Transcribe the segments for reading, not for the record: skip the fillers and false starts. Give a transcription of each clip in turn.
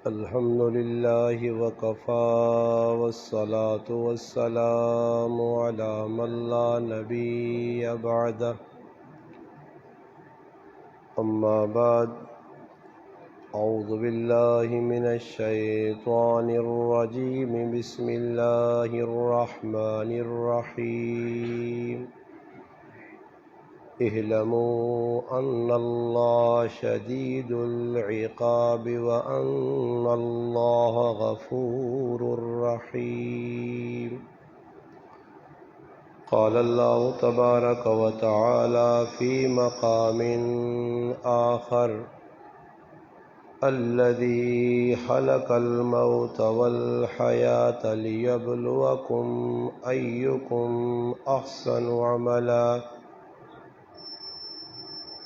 الحمد لله وكفى والصلاة والسلام على من لا نبي بعده أما بعد أعوذ بالله من الشيطان الرجيم بسم الله الرحمن الرحيم اعلموا أن الله شديد العقاب وأن الله غفور رحيم قال الله تبارك وتعالى في مقام آخر الذي خلق الموت والحياة ليبلوكم أيكم أحسن عملا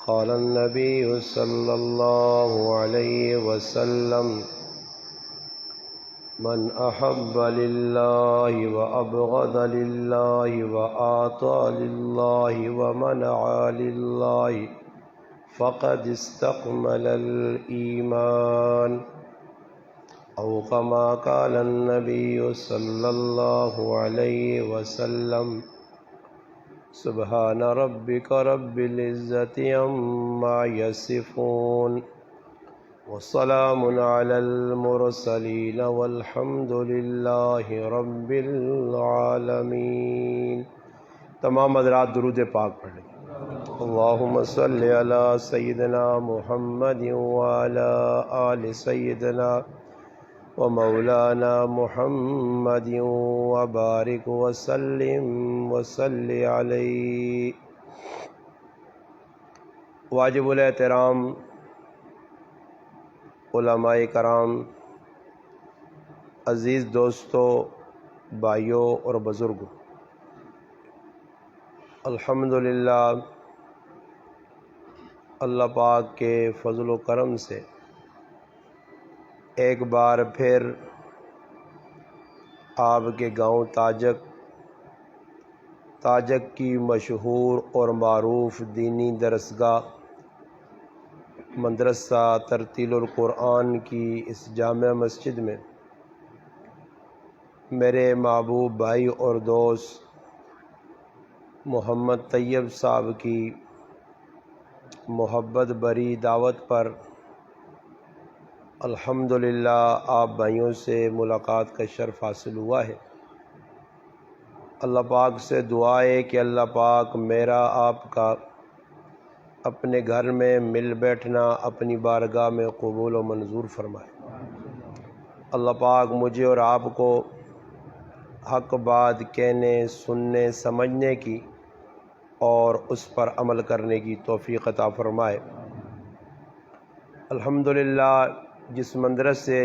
قال النبي صلى الله عليه وسلم من أحب لله وأبغض لله وآطى لله ومنع لله فقد استكمل الإيمان أو كما قال النبي صلى الله عليه وسلم سبحان ربك رب العزة عما يصفون والسلام على المرسلين والحمد لله رب العالمین۔ تمام حضرات درود پاک پڑھ لیں۔ اللہم صلی علی سیدنا محمد وعلی آل سیدنا ومولانا محمد وبارک وسلم وصلی علیہ۔ واجب الاحترام علماء کرام، عزیز دوستو، بھائیوں اور بزرگوں، الحمدللہ اللہ پاک کے فضل و کرم سے ایک بار پھر آپ کے گاؤں تاجک کی مشہور اور معروف دینی درسگاہ مدرسہ ترتیل القرآن کی اس جامع مسجد میں میرے محبوب بھائی اور دوست محمد طیب صاحب کی محبت بری دعوت پر الحمدللہ آپ بھائیوں سے ملاقات کا شرف حاصل ہوا ہے۔ اللہ پاک سے دعا ہے کہ اللہ پاک میرا آپ کا اپنے گھر میں مل بیٹھنا اپنی بارگاہ میں قبول و منظور فرمائے۔ اللہ پاک مجھے اور آپ کو حق بات کہنے، سننے، سمجھنے کی اور اس پر عمل کرنے کی توفیق عطا فرمائے۔ الحمدللہ جس مدرسے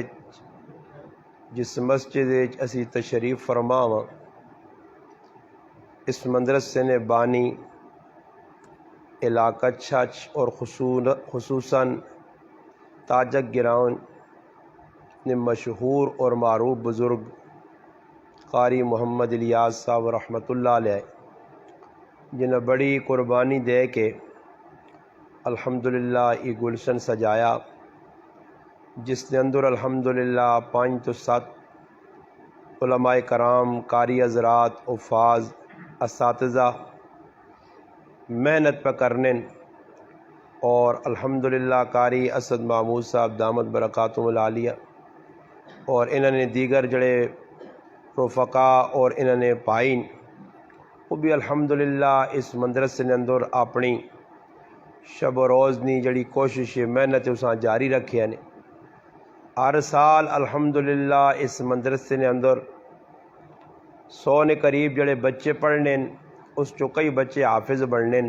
جس مسجد اسی تشریف فرماواں، اس مدرسے نے بانی علاقہ چھچ اور خصوصاً تاجک گراؤں نے مشہور اور معروف بزرگ قاری محمد الیاس صاحب رحمۃ اللہ علیہ، جنہیں بڑی قربانی دے کے الحمدللہ یہ گلشن سجایا، جس نے اندر الحمدللہ 5 تو 7 علماء کرام، قاری حضرات، حفاظ، اساتذہ محنت پہ کرنے، اور الحمدللہ قاری اسد محمود صاحب دامت برکاتہم العالیہ اور انہوں نے دیگر جڑے رفقا اور انہوں نے پائن، وہ بھی الحمدللہ اس مدرسے نے اندر اپنی شب و روز نی جڑی کوشش محنت اساں جاری رکھے نے۔ ہر سال الحمدللہ اس مدرسے نے اندر 100 نے قریب جڑے بچے پڑھنے، اس چو کئی بچے حافظ بننے۔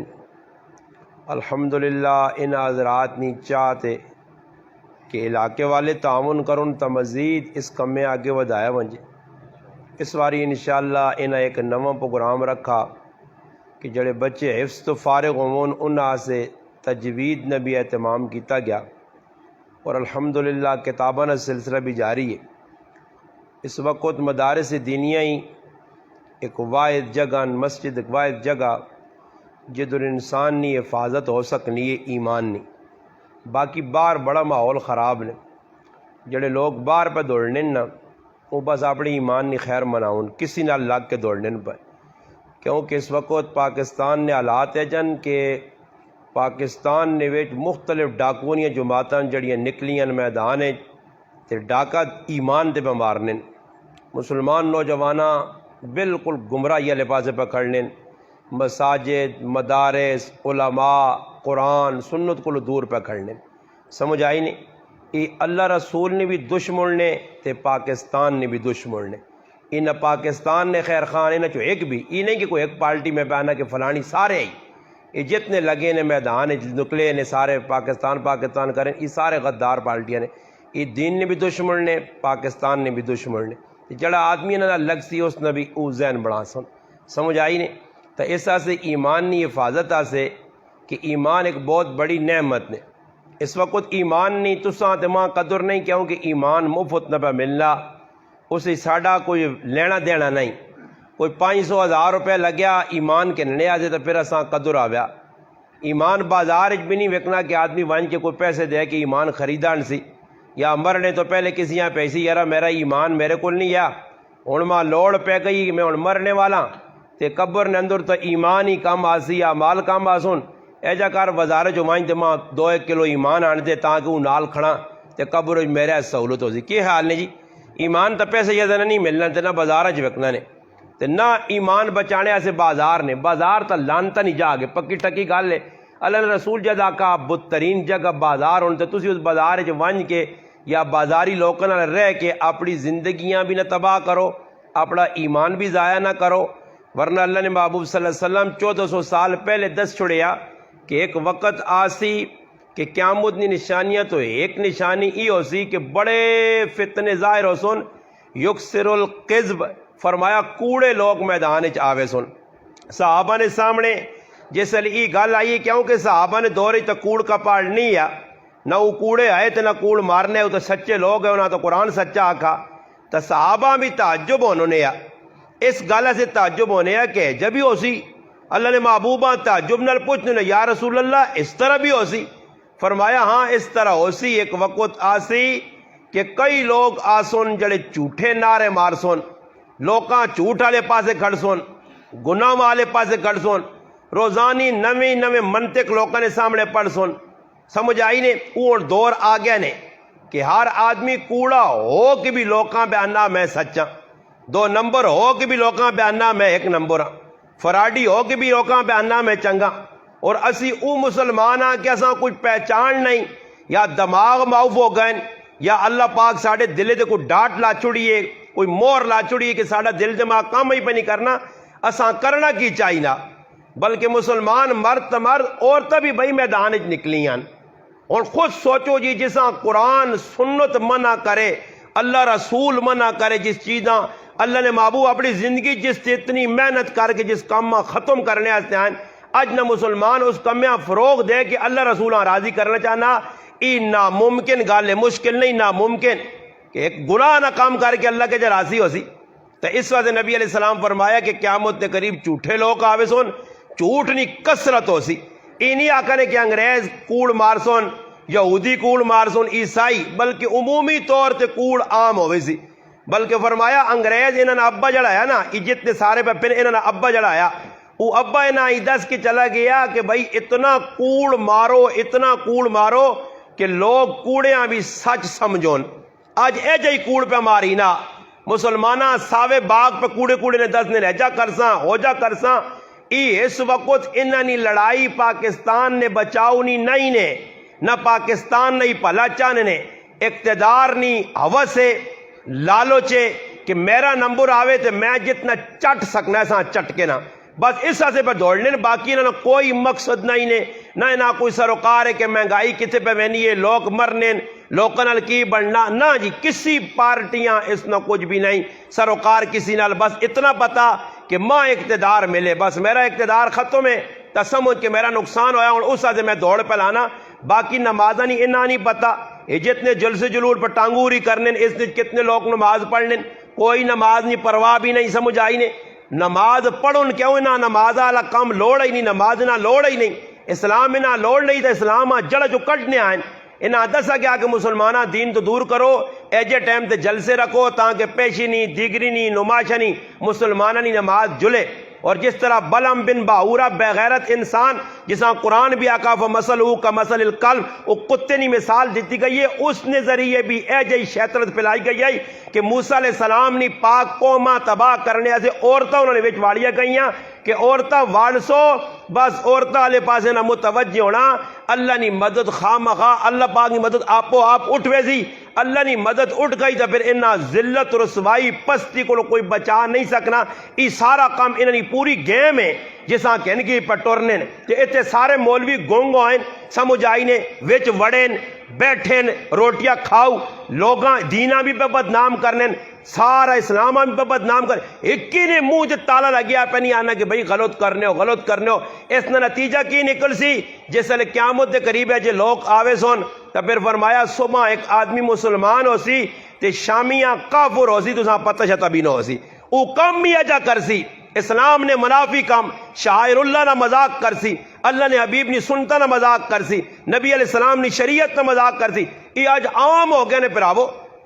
الحمدللہ ان حضرات نی چاہتے کہ علاقے والے تعاون کرن تا مزید اس کم میں آگے ودایا ونجے۔ اس واری انشاءاللہ انہیں ایک نواں پروگرام رکھا کہ جڑے بچے حفظ تو فارغ ہون انہاں سے تجوید نے بھی اہتمام کیتا گیا، اور الحمدللہ کتاباں سلسلہ بھی جاری ہے۔ اس وقت مدارس دینیہ ہی ایک واحد جگہ، مسجد ایک واحد جگہ جدر انسان نی حفاظت ہو سکنی ہے، ایمان نہیں، باقی باہر بڑا ماحول خراب نے۔ جڑے لوگ باہر پہ دوڑنے نا وہ بس اپنی ایمان نہیں خیر مناؤن کسی نال لگ کے دوڑنے پہ، کیونکہ اس وقت پاکستان نے حالات ہے جن کہ پاکستان نے وچ مختلف ڈاکوئیاں جماعتاں جڑیاں نکلیاں میدان تے ڈاکہ ایمان دے پہ مارنے، مسلمان نوجواناں بالکل گمراہی والے پاسے پکڑنے، مساجد مدارس علماء قرآن سنت کو دور پہ کھڑنے، سمجھ آئی نہیں؟ یہ اللہ رسول نے بھی دشمن نے تے پاکستان نے بھی دشمن نے، ان پاکستان نے خیر خان انہیں جو ایک بھی یہ نہیں کہ کوئی ایک پارٹی میں پہنا کہ فلانی سارے ہی یہ جتنے لگے نے میدان نکلے نے سارے پاکستان کریں، یہ سارے غدار پارٹیاں نے، یہ دین نے بھی دشمن نے پاکستان نے بھی دشمن نے، جڑا آدمی نہ لگ سی اس نے بھی او ذہن بڑھا سن، سمجھ آئی نہیں؟ تو اس سے ایمان کی حفاظت سے کہ ایمان ایک بہت بڑی نعمت نے، اس وقت ایمان نہیں تساں تے ماں قدر نہیں، کیونکہ ایمان مفت نہ پہ ملنا، اسے ساڈا کوئی لینا دینا نہیں، کوئی 500,000 روپے لگیا ایمان کے نڑے آجے تو پھر اساں قدر آویا، ایمان بازار بھی نہیں وکنا کہ آدمی ون کے کوئی پیسے دے کہ ایمان خریدان سی، یا مرنے تو پہلے کسی یہاں پیسے یارا میرا ایمان میرے کو نہیں یا ہن ماں لوڑ پہ گئی میں ہن مرنے والا تے قبر نے اندر تو ایمان ہی کم آسی یا مال کم آسن، اے جا کر وزارے جو مائن تے ماں 2-1 کلو ایمان آن دے تاکہ وہ نال کھڑا تے قبر میرے سہولت ہو سی، کی حال نے جی؟ ایمان تو پیسے یہ نہیں ملنا تے نہ بازار وکنا نے تے نہ ایمان بچانے ایسے بازار نے، بازار تو لانتا نہیں جا گے، پکی ٹکی گل ہے، اللہ نے رسول جدا کا بدترین جگہ بازار ہونے تے تسی اس بازار جو ون کے یا بازاری لوگوں نال رہ کے اپنی زندگیاں بھی نہ تباہ کرو، اپنا ایمان بھی ضائع نہ کرو، ورنہ اللہ نے محبوب صلی اللہ علیہ وسلم 1400 سال پہلے دس چھڑیا کہ ایک وقت آسی کہ قیامت کی نشانیاں تو ایک نشانی ای ہو سی کہ بڑے فتنے ظاہر ہو سن، یکسر القذب، فرمایا کوڑے لوگ میدان آوے سن، صحابہ نے سامنے جس لئے ای گل آئی کیونکہ صحابہ نے دور تو کوڑ کا پاڑ نہیں ہے، نہ وہ کوڑے آئے تو نہ کوڑ مارنے، وہ تو سچے لوگ ہیں، نہ تو قرآن سچا آکھا، تو صحابہ بھی تعجب ہونے یا اس گل سے تعجب ہونے یا کہ جب ہی ہو سی، اللہ نے محبوبہ تعجب نال پوچھنے یا رسول اللہ اس طرح بھی ہو سی؟ فرمایا ہاں اس طرح ہو سی، ایک وقت آسی کہ کئی لوگ آسن جڑے جھوٹے نعرے مار سن، لوکاں جھوٹ والے پاسے کھڑ سن، گناہ والے پاسے کھڑ سن، روزانی نویں منطق لوکاں نے سامنے پڑھ سن، سمجھ آئی نے؟ وہ دور آ گیا نے کہ ہر آدمی کوڑا ہو کہ بھی لوکاں بیاننا میں سچا، 2 نمبر ہو کہ بھی لوکاں بیاننا میں 1 نمبر ہاں، فراڈی ہو کہ بھی لوکاں بیاننا میں چنگا، اور اسی او مسلمان ہاں کہ اساں کچھ پہچان نہیں، یا دماغ معاف ہو گئے، یا اللہ پاک ساڑھے دلے دے کوئی ڈاٹ لا چھڑیے، کوئی مور لا چھڑیے کہ ساڑھا دل دماغ کام ہی پہ نہیں کرنا، اساں کرنا کی چاہینا، بلکہ مسلمان مرد عورتیں بھی بھائی میدان نکلی ہیں، اور خود سوچو جی جساں قرآن سنت منع کرے، اللہ رسول منع کرے، جس چیزاں اللہ نے محبوب اپنی زندگی جس سے اتنی محنت کر کے جس کام ختم کرنے آتے ہیں، اج نہ مسلمان اس کمیاں فروغ دے کہ اللہ رسول راضی کرنا چاہنا، ای ناممکن گل ہے، مشکل نہیں ناممکن کہ ایک گناہ نہ کام کر کے اللہ کے جو راضی ہو سی۔ تو اس وقت نبی علیہ السلام فرمایا کہ قیامت کے قریب جھوٹے لوگ آوے سن، جھوٹ نہیں کثرت ہو سی، ای نہیں آکھنے کہ انگریز کوڑ مار سن، یہودی کوڑ مار سن، عیسائی، بلکہ عمومی طور تے کوڑ عام ہوئے سی، بلکہ فرمایا انگریز انہوں نے ابا جڑایا نا، جتنے سارے پہ پھر انہوں نے ابا جڑایا، وہ ابا انہوں نے دس کے چلا گیا کہ بھائی اتنا کوڑ مارو کہ لوگ کوڑیاں بھی سچ سمجھون، آج اے جائی کوڑ پہ ماری نا، مسلمانہ ساوے باغ پہ کوڑے نے دس نے رہجا کرساں ہو جا کرساں، اس وقت انہوں نے لڑائی پاکستان نے بچاؤ نہیں نے، نہ پاکستان نہیں پھلا چاہنے نے، اقتدار نہیں حوث ہے، لالچے کہ میرا نمبر آوے تو میں جتنا چٹ سکنا ہے ساں چٹ کے نا، بس اس حصے پر دوڑنے، باقی انہوں نے کوئی مقصد نہیں نے، نہ کوئی سروکار ہے کہ مہنگائی کتے پہ بہنی ہے، لوگ مرنے، لوکاں نال کی بڑھنا، نہ جی کسی پارٹیاں اس نہ کچھ بھی نہیں، سروکار کسی نال، بس اتنا پتا کہ ماں اقتدار ملے، بس میرا اقتدار ختم ہے، تا سمجھ کہ میرا نقصان ہویا اور اس حصے میں دوڑ پہ لانا، باقی نمازہ نہیں انہا نہیں پتا، یہ جتنے جلسے جلور پر ٹانگوری کرنے، اس نے کتنے لوگ نماز پڑھنے، کوئی نماز نہیں، پرواہ بھی نہیں، سمجھ آئی نے، نماز پڑھن کیوں نہ نماز آلہ کم لوڑ ہی نہیں، نماز نہ لوڑ ہی نہیں، اسلام نہ لوڑ نہیں، تو اسلام جڑ جو کٹنے آئیں، انہاں دسا گیا کہ مسلمانہ دین تو دور کرو، ایجے ٹائم تے جلسے رکھو تاکہ پیشی نہیں، دیگری نہیں، نماشا نہیں، مسلمانہ نہیں نماز جلے۔ اور جس طرح بلم بن باورہ بغیرت انسان، جسا قرآن بھی آقا فمثلہ کمثل الکلب، وہ کتے نہیں مثال دیتی گئی ہے، اس نے ذریعے بھی اے جئی شیطنت پھیلائی گئی ہے کہ موسیٰ علیہ السلام نے پاک قومہ تباہ کرنے سے عورتیں انہوں نے وچ واڑیا گئیاں کہ عورتہ واڑسو، بس عورتہ والے پاسے نہ متوجہ ہونا، اللہ نے مدد خواہ اللہ پاک کی مدد آپ اٹھ ویسی، اللہ نے مدد اٹھ گئی تو پھر انہاں ذلت رسوائی پستی کو کوئی بچا نہیں سکنا۔ یہ سارا کام انہوں نے پوری گیم ہے جساں کہ انکی پٹورنے کہ اتنے سارے مولوی گونگ ہوئیں، سمجھ آئی نے وچ وڑیں بیٹھیں روٹیاں کھاؤ، لوگاں دینہ بھی پہ بدنام کرنے، سارا اسلامہ بھی پہ بدنام کرنے، ایک ہی نے منہ جو تالا لگیا پہ نہیں آنا کہ بھئی غلط کرنے ہو۔ اس نے نتیجہ کی نکل سی جس لئے قیامت دے قریب ہے جے لوگ آوے سون، تو پھر فرمایا صبح ایک آدمی مسلمان ہو سی تے شامیاں کافر ہو سی، تو ساں پتہ شتا بھی نہ ہو سی، او کم بھی اجا کر سی، اسلام نے منافی کام، شاعر اللہ نہ مذاق کر سی، اللہ نے حبیب نے سنتا نہ مذاق کر سی، نبی علیہ السلام نے شریعت نہ مذاق کر سی، یہ آج عام ہو گئے نے پراو۔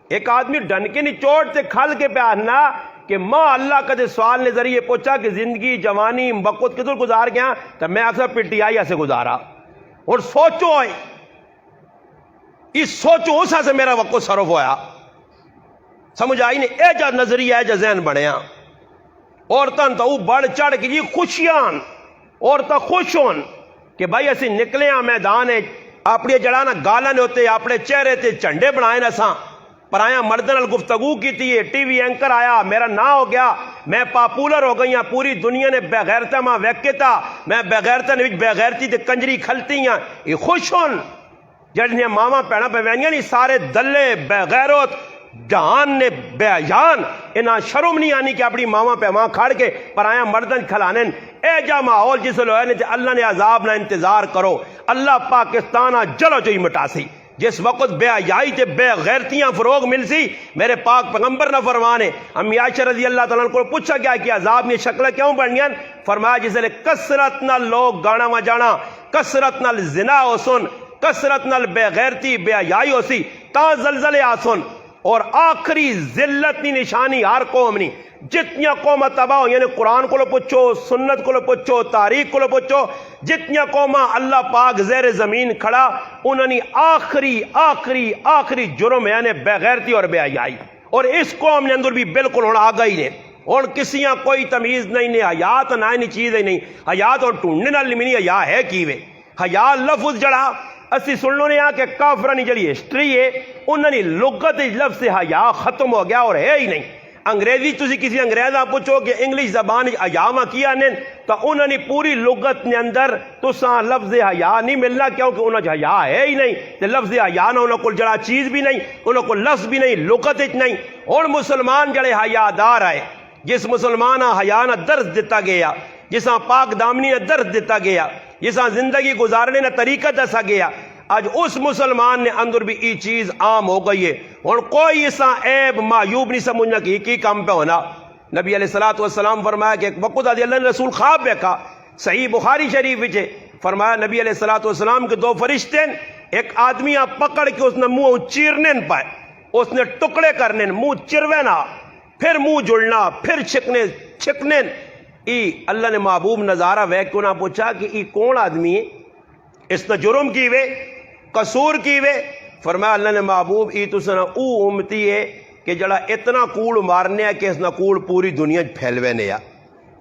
ایک آدمی ڈنکے نہیں چوٹ سے کھل کے پہننا کہ ماں اللہ کا دے سوال نے ذریعے پوچھا کہ زندگی جوانی وقت کدھر گزار گیا، تو میں اکثر پٹی آئی ایسے گزارا، اور سوچو آئی اس سوچو اسا سے میرا وقت صرف ہویا، سمجھ آئی نہیں، اے جا نظریہ اے جا ذہن بڑھیا، عورتاں تو بڑھ چڑھ کے جی خوشیاں، عورتاں خوش ہون کہ بھائی اسی نکلے ہیں میدان ہے، اپنے جڑانا گالن ہوتے، اپنے چہرے تے چنڈے بنائے نساں، پر آیا مردن گفتگو کی تھی، ٹی وی اینکر آیا، میرا نا ہو گیا، میں پاپولر ہو گئی ہیں، پوری دنیا نے بغیرتا ماں ویکتا، میں بغیرتا نے بغیرتی تے کنجری کھلتی ہیں، یہ خوش ہون جڑنے ماما پینا پہوینیاں نہیں، سارے دلے بغیرت جہان نے بے جان، انہاں شرم نہیں آنی کہ اپنی ماما پہ وہاں کھڑ کے پر آیا مردن کھلانے، اے جا ماحول جس لوہے نے اللہ نے عذاب نہ انتظار کرو، اللہ پاکستانہ جلو جوئی مٹاسی، جس وقت بے حیائی تے بے غیرتیاں فروغ مل سی، میرے پاک پیغمبر نہ فرمانے، امی عائشہ رضی اللہ تعالیٰ کو پوچھا گیا کہ عذاب نے شکلیں کیوں بڑھنیاں، فرمایا جس لئے کثرت نہ لوگ گانا مجانا، کثرت نہ زنا ہو سن، کثرت نہ بے غیرتی بے حیائی ہو سی، تا زلزلے آسن، اور آخری ذلت نی نشانی ہر قوم نی، جتنیاں قومہ تباہ ہو، یعنی قرآن کو لو پوچھو، سنت کو لو پوچھو، تاریخ کو لو پوچھو، جتنیاں قومہ اللہ پاک زیر زمین کھڑا، انہوں نے آخری جرم یعنی بے غیرتی اور بے حیائی، اور اس قوم نے اندر بھی بالکل ہونا آگا ہی نے، اور کسیاں کوئی تمیز نہیں نے، حیات نہ نہیں چیز ہی نہیں، حیات اور ٹونڈنے نہ لمنی حیا ہے کیوے، حیا لفظ جڑا اسی سننے نے کہ کافرانی جڑی ہسٹری ہے انہوں نے لغت لفظ سے حیا ختم ہو گیا اور ہے ہی نہیں۔ انگریزی تسی کسی انگریزاں پوچھو کہ انگلش زبان حیا ما کیا نے تو انہوں نے پوری لغت نے اندر تساں لفظ حیا نہیں ملنا کیونکہ انہوں نے حیا ہے ہی نہیں، تے لفظ حیا نہ انہوں کو جڑا چیز بھی نہیں، انہوں کو لفظ بھی نہیں، لغت نہیں۔ اور مسلمان جڑے حیا دار آئے، جس مسلمان حیا نہ درس دیتا گیا، جساں پاک دامنی نے درس دیتا گیا، جساں زندگی گزارنے نے طریقہ دسا گیا، آج اس مسلمان نے اندر بھی یہ چیز عام ہو گئی ہے، اور کوئی ایسا عیب معیوب نہیں سمجھنا کہ کی کام پہ ہونا۔ نبی علیہ السلام فرمایا کہ ایک وقت آدھی اللہ نے رسول خواب دیکھا، صحیح بخاری شریف وچ فرمایا نبی علیہ السلام کے دو فرشتے، ایک آدمی پکڑ کے اس نے منہ چیرنے پائے، اس نے ٹکڑے کرنے، منہ چروینا، پھر منہ جڑنا، پھر چھکنے، اللہ نے محبوب نظارہ ویک کو نہ پوچھا کہ یہ کون آدمی ہے، اس نے جرم کی وے، قصور کی وے، فرمایا اللہ نے محبوب ای تو سنا او امتی ہے کہ جڑا اتنا کوڑ مارنے ہے کہ اس نے کوڑ پوری دنیا پھیلوے نے یا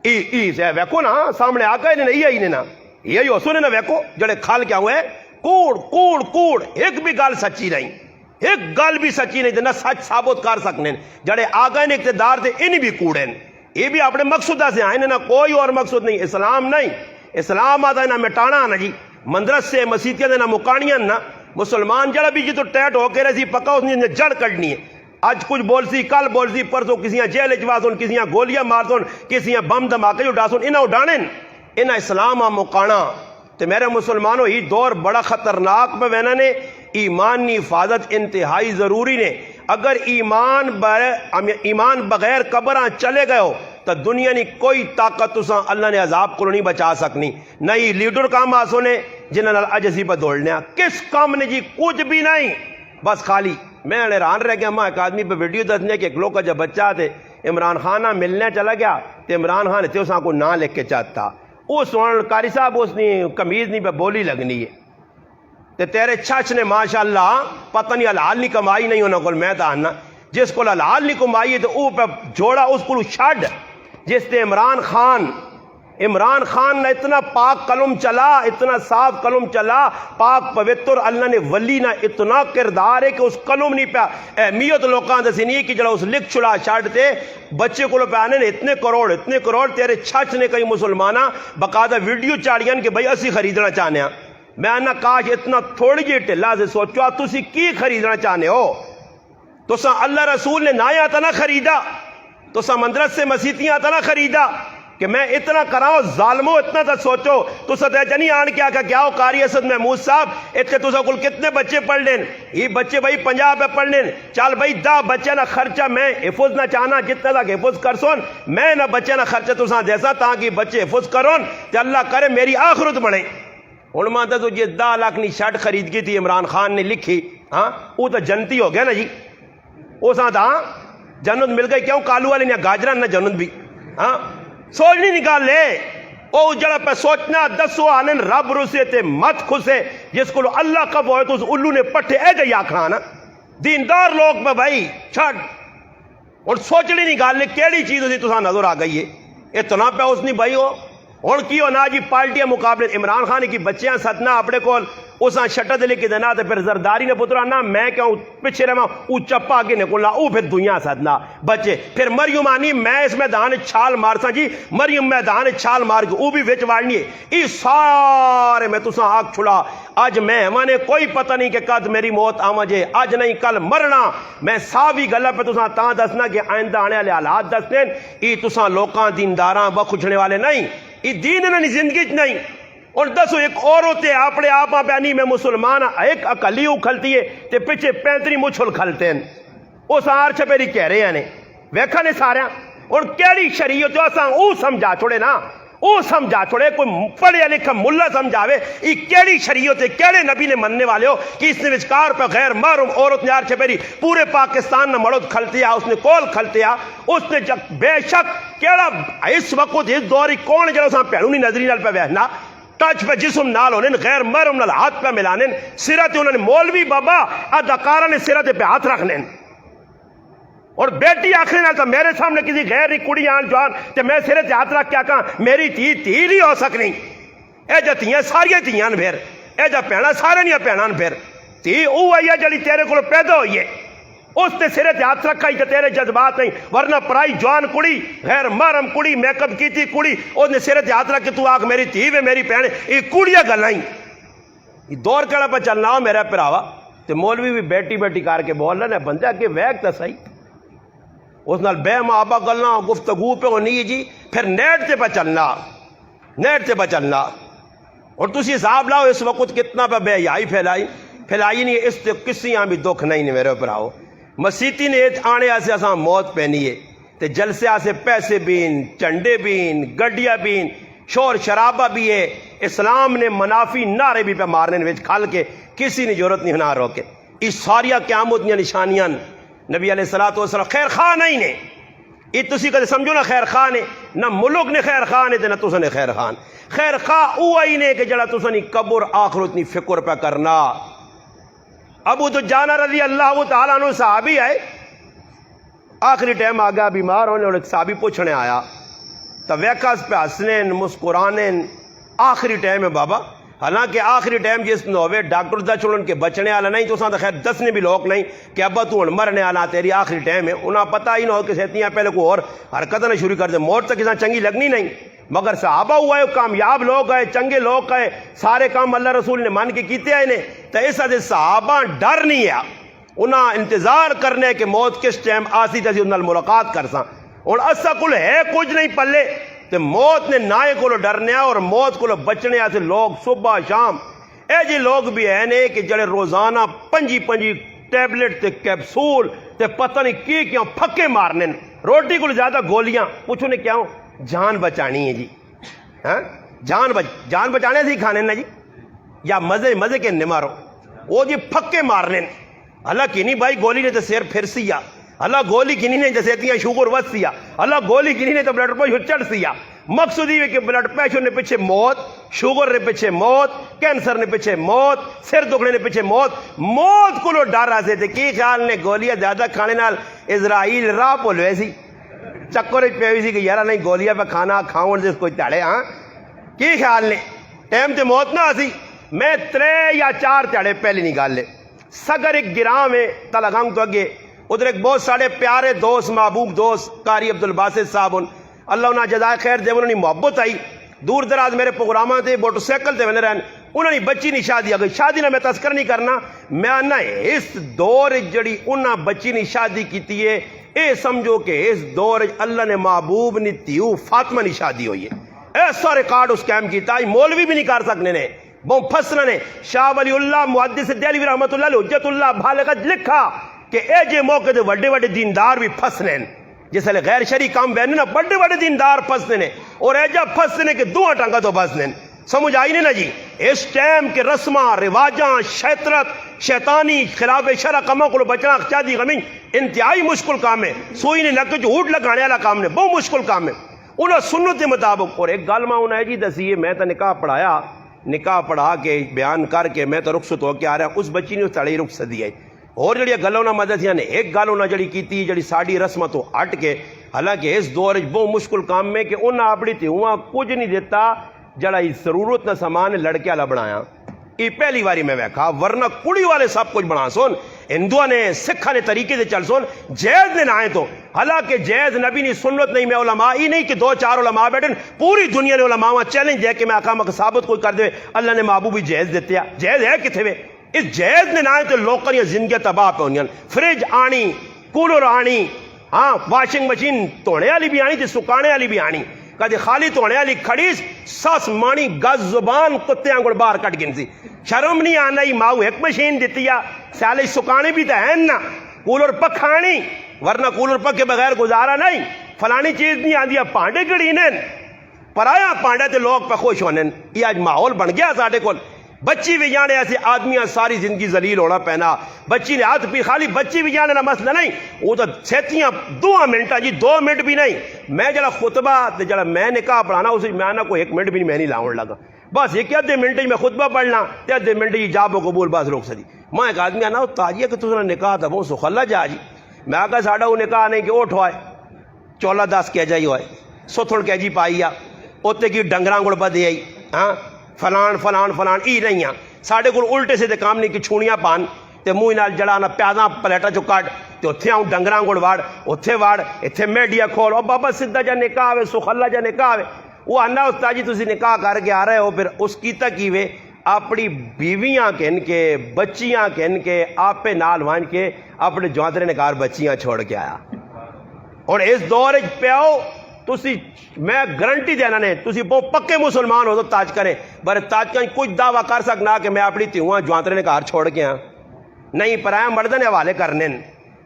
ای سے ویکو نا سامنے آقا ہے نہیں آئی نے نا یہی ہو سنے نا ویکو جڑے کھال کیا ہوئے کوڑ ایک بھی گال سچی نہیں، ایک گال بھی سچی نہیں، نہ سچ ثابت کر سکنے، جڑے آگا نے اقتدار تھے انہی بھی کوڑیں، یہ بھی اپنے مقصودہ سے آئے، نہ کوئی اور مقصود نہیں، اسلام نہیں، اسلام آتا ہے نہ مٹانا نہ جی مندرس سے مسیتیاں نہ مکانیاں نہ، مسلمان جڑا بھی جی تو ٹیٹ ہو کے رہی پکا اس نے جڑ کڑنی ہے، آج کچھ بول سی کل بول سی پرسوں کسیاں جیل اجوا سن، کسیاں گولیاں مار سن، کسیاں بم دھماکے اٹھا سن، انہاں اڈانے انہاں اسلام آ مکانا۔ تو میرے مسلمانوں ہی دور بڑا خطرناک پہ وینا نے، ایمان کی حفاظت انتہائی ضروری نے، اگر ایمان بغیر قبراں چلے گئے ہو تو دنیا نے کوئی طاقت تساں اللہ نے عذاب کو نہیں بچا سکنی، نہ ہی لیڈر کام آسو نے، جنہاں نال اج اسی پہ دوڑنے ہیں. کس کام نے جی؟ کچھ بھی نہیں, بس خالی. میں حیران رہ گیا, میں ایک آدمی پہ ویڈیو دسنے کہ ایک لوگ کا جب بچہ تھے عمران خان ملنے چلا گیا تو عمران خان تھے اساں کو نہ لکھ کے چاہتا. اس قاری صاحب اس نے کمیز نہیں پہ بولی لگنی ہے تے تیرے چچ نے ماشاءاللہ پتہ نہیں حلال نہیں کمائی نہیں انہوں کو. میں تو آنا جس کو حلال نہیں کمائی ہے تو وہ پہ جوڑا اس کو چھڈ. جس نے عمران خان نے اتنا پاک کلم چلا, اتنا صاف کلم چلا, پاک پوتر اللہ نے ولی نہ اتنا کردار ہے کہ اس کلم نہیں پیا اہمیت لوکاں دسی نہیں کہ جڑا اس لکھ چھڑا چھڈ تے بچے کو پہ آنے اتنے کروڑ. تیرے چچ نے کئی مسلمانہ باقاعدہ ویڈیو چاڑیاں کہ بھائی اسی خریدنا چاہنے ہیں. میں آنا کاش اتنا تھوڑی جی ٹھلا سے سوچو تسی کی خریدنا چاہنے ہو. تسا اللہ رسول نے نہ آتا نہ خریدا, تسا مندرس سے مسیتیاں آتا نہ خریدا کہ میں اتنا کراؤں. ظالمو اتنا تھا سوچو. تسا تے جنی آن کے آکا کیا ہو قاری اسد محمود صاحب اتنے تسا کل کتنے بچے پڑھ لین؟ یہ بچے بھائی 50 پہ پڑھ لین. چل بھائی 10 بچے نہ خرچہ میں حفظ نہ چاہنا جتنا تک حفظ کر سون میں نہ بچے نہ خرچہ تسا دیسا تاکہ بچے حفظ کرون تے اللہ کرے میری آخرت بنے. ہن ماں تو جی 10 لاکھ نی شرٹ خرید کی تھی عمران خان نے لکھی, ہاں وہ تو جنتی ہو گیا نا جی. وہ ساتھ ہاں جنت مل گئی. کیوں کالو والے نے گاجرا نہ جنت بھی. ہاں سوچنی نکال لے. او جڑا پہ سوچنا دسو آنن رب رسے تے مت خسے. جس کو اللہ کب ہوئے تو اس الو نے پٹھے اے جائی آکھنا نا. دیندار لوگ پہ بھائی چھڑ. اور سوچنی نکال لے کیڑی چیز اسی تساں نظر آ گئی ہے. اتنا پہ اس نے بھائی ہو ہوں کی ہو نا جی پارٹیاں مقابلے. عمران خان کی بچیاں ستنا اپنے کول اساں شٹا دے لے کے دینا تے پھر زرداری نے پترا نہ میں کیوں پیچھے رہا او چپا کے نکلنا او پھر دنیا سدنا بچے. پھر مریم آنی میں اس میدان چھال مارسا جی مریم میدان چھال مار کے او بھی وچ واڑنی ہے. ای سارے میں تساں آگ چھڑا اج میں مانے کوئی پتہ نہیں کہ کد میری موت آواں جے. اج نہیں کل مرنا. میں ساوی گلا پہ تساں تاں دسنا کہ آئندہ آنے والے حالات دسنے. ای تساں لوکاں دینداراں بخشنے والے نہیں. ای دین انہاں زندگی چ نہیں. اور دسو ایک عورت ہے اپنے آپ پہنی میں مسلمان ایک اکلی اکھلتی ہے تے پیچھے 35 مچھل کھلتے ہیں. وہ سار چھپیری کہہ رہے ہیں ویکھا نے سارے. اور کیڑی شریعت اساں او سمجھا چھوڑے نا, او سمجھا چھوڑے. کوئی پڑھیا لکھا ملا سمجھاوے یہ کیڑی شریعت ہے کیڑے نبی نے مننے والے ہو کہ اس نے وچکار پہ غیر محرم عورت نے یار چھپیری پورے پاکستان نے مرد کھلتیا اس نے کول کھلتیا. اس نے بے شک کیڑا اس وقت اس دوری کون جڑا اساں پہنونی نظری نال پہ وہنا ٹچ پہ جسم نال ہونے غیر محرم نال ہاتھ پہ ملانے سرت انہوں نے مولوی بابا اداکارہ نے سرت پہ ہاتھ رکھنے. اور بیٹی آخری نال تو میرے سامنے کسی غیر ہی کڑی آن جوان تے میں سرت ہاتھ رکھ کے آکاں میری تھی نہیں ہو سکنی. اے جا تیاں ساریاں تیاں پھر اے جا پینا سارے نہیں پینا پھر تھی او آئی ہے جڑی تیرے کو پیدا ہوئی ہے اس نے سرے تے ہاتھ رکھا ہی تیرے جذبات نہیں. ورنہ پرائی جوان کڑی غیر محرم کڑی میک اپ کی تھی کڑی اس نے سرے تے ہاتھ رکھ کے تو آگ میری تھی وے میری بہن یہ کڑیاں گلاں یہ دور کڑا پہ چلنا ہو میرا پراوا. تے مولوی بھی بیٹی بیٹی کر کے بول رہے بندہ کہ ویک تو صحیح اس نال بے محبہ گلنا گفتگو پہ ہونی جی. پھر نیٹ تے پہ چلنا نیٹ تے پہ چلنا. اور تسی حساب لاؤ اس وقت کتنا پہ بے حیائی پھیلائی نہیں. اس تے کسی بھی دکھ نہیں میرے پراؤ. مسیتی نے آنے آسے اساں موت پہنی ہے تے جلسے آسے پیسے بین چنڈے بین گڈیاں بین شور شرابہ بھی ہے. اسلام نے منافی نعرے بھی پہ مارنے وچ کھل کے کسی نے ضرورت نہیں نہ روکے. اس ساریا قیامت دیاں نشانیاں نبی علیہ الصلوۃ والسلام خیر خواہ نہیں نے. یہ تسی کدے سمجھو نا خیر خواہ نے نہ ملک نے خیر خواہ نے تے نہ تساں نے خیر خواہ. خیر خواہ او آئی نے کہ جڑا تساں نی قبر آخرت نی فکر پہ کرنا. ابو دجانہ رضی اللہ تعالیٰ عنہ صحابی آئے آخری ٹائم آ گیا بیمار ہونے اور ایک صحابی پوچھنے آیا تو ویکاس پہ ہسنین مسکرانین. آخری ٹائم ہے بابا حالانکہ آخری ٹائم جس نے ہوئے ڈاکٹر دا چھوڑن کے بچنے والا نہیں تو خیر دسنے بھی لوگ نہیں کہ ابا تو مرنے والا تیری آخری ٹائم ہے. انہیں پتہ ہی نہ ہو کہ سیتیاں پہلے کوئی اور حرکت نہ شروع کر دے. موت تک کسی چنگی لگنی نہیں مگر صحابہ ہوا ہے کامیاب لوگ آئے چنگے لوگ آئے سارے کام اللہ رسول نے مان کے کیتے آئے نے. تو اس حد صحابہ ڈر نہیں ہے انہاں انتظار کرنے کہ موت کس ٹائم آسی تسی انہاں ملاقات کرساں. اور اسا کل ہے کچھ نہیں پلے تو موت نے نائے کو ڈرنے اور موت کو بچنے آسے لوگ صبح شام اے جی لوگ بھی ہیں نے کہ جڑے روزانہ 5 ٹیبلٹ تے کیپسول تے پتہ نہیں کی کیوں پھکے مارنے روٹی کو زیادہ گولیاں پوچھو نے کیوں جان بچانی ہے جی. ہاں جان بچانے سے ہی کھانے نا جی. یا مزے کے نہ مارو وہ جی پھکے مارنے اللہ کی نہیں بھائی گولی نے تو سیر پھر سیا اللہ گولی کنی نے جیسے اتنی شوگر وس سیا اللہ گولی کنی نے تو بلڈ پریشر چڑھ سیا مقصود یہ کہ بلڈ پریشر نے پیچھے موت شوگر نے پیچھے موت کینسر نے پیچھے موت سر دکھنے نے پیچھے موت کو لو ڈر رہے تھے کی خیال نے گولیاں زیادہ کھانے نال اسرائیل راہ بول ویسی چکر پی سی کہ یار نہیں گولیاں پہ کھانا کھاؤ سے کوئی تڑے ہاں کی خیال نے ٹائم تے موت نہ آسی میں 3 یا 4 تڑے پہلے نہیں گال لے سگر ایک گراں میں تلگنگ تو اگے ادھر ایک بہت سارے پیارے دوست محبوب دوست قاری عبدالباسط صاحب اللہ انہیں جزائے خیر دے انہوں نے محبت آئی دور دراز میرے پروگراماں تے موٹر سائیکل تے ویندے رہن انہوں نے بچی نہیں شادی آ گئی شادی نہ میں تذکر نہیں کرنا میں آنا اس دور جڑی انہاں بچی نہیں شادی کیتی ہے اے سمجھو کہ اس دور اللہ نے محبوب نے تیو فاطمہ نہیں شادی ہوئی ہے ایسا ریکارڈ اس کیم کیتا مولوی بھی نہیں کر سکنے نے بہت پھسنا نے شاہ ولی اللہ محدث دہلوی رحمت اللہ علیہ حجت اللہ بالغت لکھا کہ اے جے موقع دے وڈے وڈے دیندار بھی پھسنے جس لئے غیر شرعی کام بہنے نا بڑے بڑے دیندار پھسنے نے اور ایجا پھسنے کہ 2 ٹنگا تو پھسنے سمجھ آئی نہیں نا جی اس ٹائم کے رسمہ رواجاں شیطرت شیطانی خلاف شرع کموں کو بچنا چاہدی غمیں انتہائی مشکل کام ہے سوئی نے لگ کے جو ہوٹ لگانے والا کام ہے بہت مشکل کام ہے انہوں سنت کے مطابق اور ایک گال ماں انہیں جی دسیے میں تو نکاح پڑھایا نکاح پڑھا کے بیان کر کے میں تو رخصت ہو کے آ رہا اس بچی نے اس تڑے رخصت دی ہے اور جڑی گلوں نہ مدد نے ایک گل انہیں جڑی کیتی جڑی ساڑی رسمہ تو ہٹ کے حالانکہ اس دور بہت مشکل کام میں کہ انہیں اپنی تھی وہاں کچھ نہیں دیتا جڑا ضرورت نہ سامان لڑکے والا بنایا یہ پہلی باری میں ویکھا ورنہ کڑی والے سب کچھ بنا سون ہندوؤں نے سکھا نے طریقے سے چل سون جائز نے نہ آئے تو حالانکہ جائز نبی نہیں سنت نہیں میں علماء ہی نہیں کہ 2-4 علماء بیٹھے پوری دنیا نے علماء وہاں چیلنج دے کہ میں آقا ثابت کوئی کر دے اللہ نے محبوب بھی جائز دیتے ہیں جائز ہے کتنے میں اس جائز نے نہ آئے تو لوکاں دی زندگی تباہ پہ ہونی فریج آنی کولر آنی ہاں واشنگ مشین دھونے والی بھی آنی تے سکانے والی بھی آنی کدی خالی دھونے والی کھڑیس سس مانی گز زبان کتے آنگڑ باہر کٹ گن سی شرم نہیں آنا ہی ماؤ ایک مشین دیتی ہے سیالے سکانے بھی تو ہے نا کولر پکھانی ورنہ کولر پک کے بغیر گزارا نہیں فلانی چیز نہیں آندی پانڈے کڑی نین پرایا پانڈے تے لوگ پہ خوش ہونے یہ آج ماحول بن گیا ساڑھے کول بچی بھی جانے ایسے آدمیاں ساری زندگی ذلیل ہونا پہنا بچی نے ہاتھ پی خالی بچی بھی جانے نہ مسئلہ نہیں وہ تو سیتیاں 2 منٹ جی 2 منٹ بھی نہیں میں جڑا خطبہ جڑا میں نکاح پڑھانا اسے میں نہ کوئی 1 منٹ بھی نہیں میں نہیں لاؤں لگا بس یہ کہ آدھے منٹ میں خطبہ پڑھنا تے آدھے منٹ ہی جاب و قبول بس روک سکی میں ایک آدمی آنا تاجیہ کہ تُسنا نکاح تھا وہ سخلا جا جی میں آگا ساڑھا وہ نکاح نہیں کہ اوٹ ہوئے 14-10 کہہ جائی ہوئے سوتھڑ کہہ جی پائی اوتے کی ڈنگراں گڑ بدے آئی ہاں فلان ای نہیں ہیں ساڑھے کو الٹے سے دے کام نہیں کہ چھوڑیاں پان تے موئی نال جڑانا پیازاں پلیٹا چو کٹ تے اتھے آؤں ڈنگراں گڑ واڑ اتھے واڑ اتھے میڈیا کھول او بابا سدھا جا نکاح آوے سخلا جا نکاح آوے وہ آنا استاد جی تسی نکاح کر کے آ رہے ہو پھر اس کی تکیوے اپنی بیویاں کہن کے بچیاں کہن کے آپ پہ نال وان کے اپنے جوانترے نکار بچیاں چھوڑ کے آیا اور اس دور پیاؤ تسی میں گارنٹی دینا نے تسی بہت پکے مسلمان ہو تو تاج کریں بر تاج کا کچھ دعویٰ کر سکنا کہ میں اپنی تیواں جوانترے نے کار چھوڑ کے ہاں نہیں پرایا مردن حوالے کرنے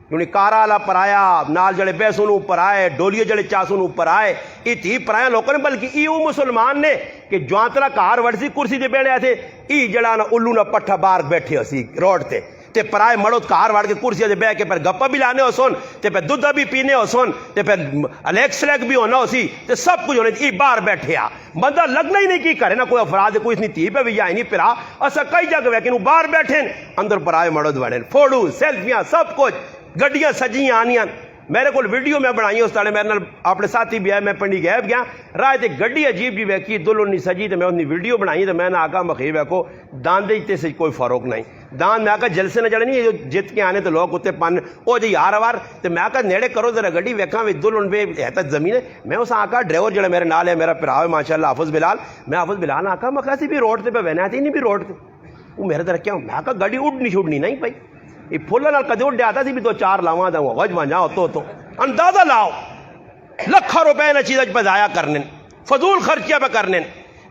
کیونکہ کارا والا پرایا نال جڑے بیسوں اوپر آئے ڈولیے جڑے چاسوں اوپر آئے یہ تھی پرایا لوگوں نے بلکہ یہ مسلمان نے کہ جوانترا کار وڑسی کرسی دے بیٹھے تھے ای جڑا نا الو نا پٹھا بار بیٹھے ہو سی روڈ تے تے پرائے مڑوت کار وڑ کے کرسی دے بیٹھ کے پھر گپا بھی لانے ہو سن تے پھر دودھ بھی پینے ہو سن تے پھر الیکس لیک بھی ہونا ہو سی تے سب کچھ ہونے ای باہر بیٹھے آ بندہ لگنا ہی نہیں کی کرے نا کوئی افراد کوئی اتنی تھی پہ بھی جائے نہیں پھرا اسا کئی جگہ لیکن وہ باہر بیٹھے اندر پرائے مڑوت وڑے فوٹو سیلفیاں سب کچھ گڈیاں سجیاں آنیاں میرے کو ویڈیو میں بنائی اس طرح میرے اپنے ساتھی بھی ہے میں پنڈی گیب گیا رائے تے گڈی عجیب جی ویکھی دلہن نہیں سجی تے میں انہی ویڈیو بنائی تے میں نے آقا مخیب ہے کو دان دیتے سے کوئی فروق نہیں دان میں آقا جلسے نہ جڑے نہیں جت کے آنے تو لوگ ہوتے پان او جی یار وار تے میں آقا نیڑے کرو ذرا گڈی ویکھاں وی دلہن پہ ہے زمین ہے میں اس آقا ڈرائیور جڑا میرے نال ہے میرا پراو ہے ماشاءاللہ حافظ بلال میں حافظ بلال آقا مخاسی بھی روڈ تے پہ وینا تھی نہیں بھی روڈ تے وہ میرے در کیا میں آقا گاڑی اڑنی چھوڑنی نہیں پئی یہ پھولا نال کدے اڑ آتا سی بھی 2-4 لاواں دا وج وجاؤ تو اندازہ لاؤ لکھا روپے نہ چیزیں پہ ضائع کرنے فضول خرچیاں پہ کرنے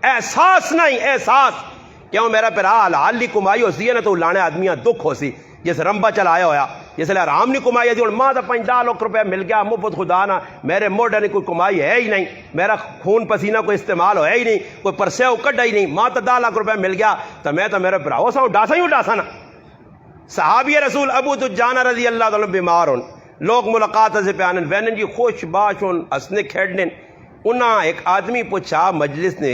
احساس نہیں احساس کیوں میرا پھر حال لی کمائی ہو سی ہے نا تو لانے آدمیاں دکھ ہو سی جیسے رمبا چلایا ہویا جس لئے آرام نہیں کمائی تھی، ماں تو 50 لاکھ روپے مل گیا مفت، خدا نہ میرے موڈے نے کوئی کمائی ہے ہی نہیں، میرا خون پسینہ کوئی استعمال ہوا ہی نہیں، کوئی پرسیو کڈا ہی نہیں، ماں تو 10 لاکھ روپے مل گیا تو میں تو میرے براؤ سا ڈاسا ہی ڈاسا نا۔ صحابی رسول ابو دجانہ رضی اللہ تعالیٰ بیمار ہوں، لوگ ملاقات سے پیانن وینن جی خوش باش ہوں ہسنے کھیڑنے، انہاں ایک آدمی پوچھا مجلس نے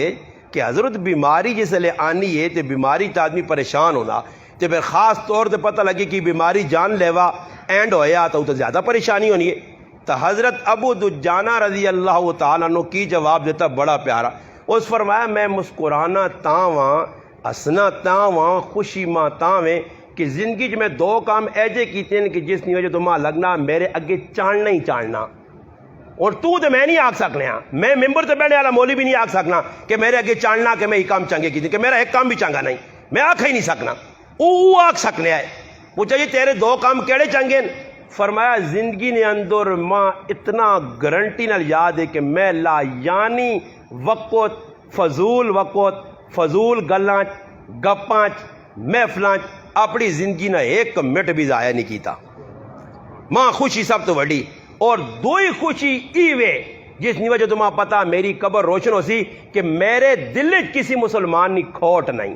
کہ حضرت بیماری جس لئے آنی ہے تو بیماری تو آدمی پریشان ہونا، تو پھر خاص طور سے پتہ لگے کہ بیماری جان لیوا اینڈ ہویا تو زیادہ پریشانی ہونی ہے۔ تو حضرت ابو دجانہ رضی اللہ تعالیٰ عنہ کی جواب دیتا بڑا پیارا، اس فرمایا میں مسکرانا تاواں ہسنا تاواں خوشی ماں تاویں کہ زندگی جو میں 2 کام ایجے کیتے ہیں کہ جس نہیں وجہ تو ماں لگنا میرے اگے چاڑنا ہی چاڑنا، اور تو میں نہیں آگ سکنے ہاں، میں ممبر سے بیٹھنے والا مولی بھی نہیں آگ سکنا کہ میرے اگے چاڑنا کہ میں یہ کام چنگے کیتے کہ میرا ایک کام بھی چنگا نہیں، میں آکھ ہی نہیں سکنا۔ او آگ سکنے آئے پوچھا جی تیرے 2 کام کیڑے چنگے؟ فرمایا زندگی نے اندر ماں اتنا گارنٹی نال یاد ہے کہ میں لا یعنی وقت فضول گلانچ گپانچ محفلانچ اپنی زندگی نہ ایک منٹ بھی ضائع نہیں کیتا۔ ماں خوشی سب تو وڈی، اور دوئی خوشی ایوے جس نہیں وجہ تو ماں پتا میری قبر روشن ہو سی کہ میرے دل کسی مسلمان نہیں کھوٹ نہیں،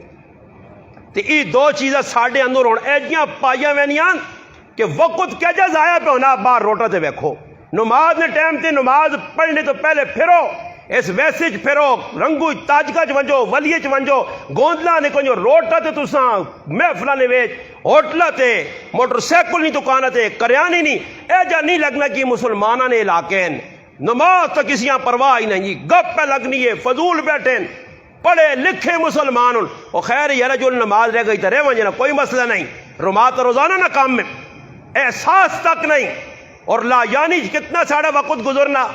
تو یہ 2 چیزیں ساڑھے اندر ہونے ایجیاں پائیاں وینیاں کہ وقت کیا جا ضائع پہ ہونا، باہر روٹا تے ویکھو، نماز نے ٹائم تے نماز پڑھنے تو پہلے پھرو، اس ویسے پھرو، رنگو تاجکا ونجو، ولیے ونجو، گوندلا نے کنجو، روٹا تے تساں محفلہ نے ویچ، ہوٹلہ تے موٹر سیکل نہیں دکانہ تے کریانی نہیں، ایجا نہیں لگنا کہ مسلمانہ نے علاقے ہیں، نماز تو کسیاں پرواہ ہی نہیں، گپ پہ لگنی ہے، فضول بیٹھیں، پڑھے لکھے مسلمان ہوں، اور خیر یارہ جو نماز رہ گئی تو رہ ونجنا کوئی مسئلہ نہیں، رمات روزانہ نہ کام میں احساس تک نہیں، اور لا یعنی کتنا ساڑھا وقت گزرنا۔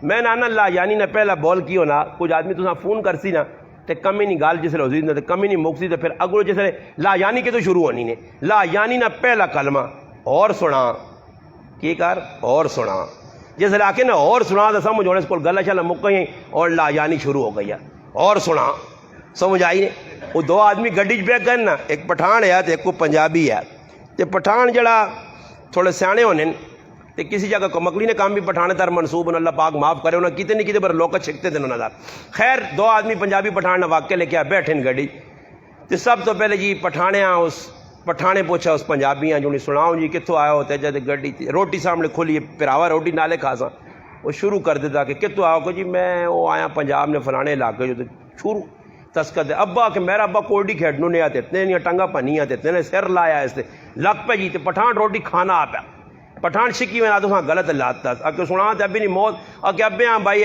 میں نانا لا یعنی نہ پہلا بول کیوں نا، کچھ آدمی تو فون کرسی نا تے کمی نہیں گال جس لئے حضور نے کمی نہیں مکسی تے پھر اگلو جس لئے لا یعنی کے تو شروع ہونی نے، لا یعنی نہ پہلا کلمہ اور سنا کی کر اور سنا، جس لئے آکے نا اور سنا تو سمجھ ہونے اس کو گلہ شلہ مکہیں اور لا یعنی شروع ہو گئی اور سنا، سمجھ آئی نے۔ وہ 2 آدمی گڈی پہ گئے نا، ایک پٹھان ہے ایک کو پنجابی ہے، تے پٹھان جڑا تھوڑے سیانے ہونے تے کسی جگہ کو مکلی نے کام بھی پٹھانے تر منصوب اللہ پاک معاف کرے انہوں کیتے نہیں کیتے پر لوگ چھکتے تھے انہوں نے۔ خیر 2 آدمی پنجابی پٹھان واقعہ لے کے آ بیٹھے گڈی تے سب تو پہلے جی پٹھانے اس پٹھانے پوچھا اس پنجابی جو نہیں سناؤں جی کتوں آیا ہوتے جب گڈی روٹی سامنے کھولی پراوا روٹی نالے کھاساں، وہ شروع کر دیتا کہ کتوں آؤ کہ جی میں وہ آیا پنجاب نے فلانے علاقے جو شروع تسکت دے ابا کہ میرا ابا کوڑی کھیڑنوں نے آتے اتنے نہیں ٹنگا پنیاں تے اتنے سر لایا اس تے لگ پہ جی تے پٹھان روٹی کھانا آ پیا، پٹھان شکی میں آتا ہاں غلط لاتا کہ سنا تے ابھی نہیں موت کہ ابے ہاں بھائی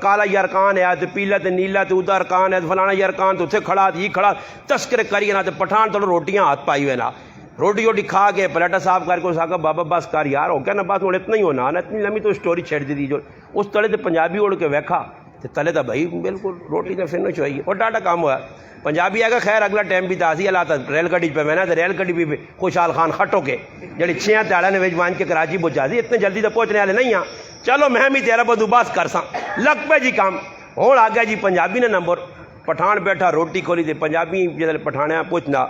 کالا یارکان ہے تے پیلا تے نیلا تے ادھر کان ہے فلانا یارکان تو اتنے کھڑا یہ کھڑا تذکرے کریے نا تے پٹھان تو روٹیاں ہاتھ پائی ہوئے نا، روٹی روٹی کھا کے پلیٹا صاف کر کے اس آگا بابا بس کر یار ہو گیا نا بس اتنا ہی ہونا نا اتنی لمبی تو اسٹوری چھیڑ دی جو اس تلے تے پنجابی اڑ کے ویکھا تے تلے تا بھائی بالکل روٹی تے پھر نہ چاہیے اور ڈاٹا کام ہوا پنجابی آگا خیر اگلا ٹائم بھی تازی اللہ تھا ریل گاڑی پہ میں نا ریل گاڑی بھی خوشحال خان کھٹو کے جڑی 6 تیڑا نے ویجوان کے کراچی پہنچا دی اتنے جلدی تو پہنچنے والے نہیں ہاں چلو میں بھی تیرا بندوبست کر سا لگ پہ جی کام ہوں آ گیا جی پنجابی نے نمبر پٹھان بیٹھا روٹی کھولی تے پنجابی جیسے پٹھانے پوچھنا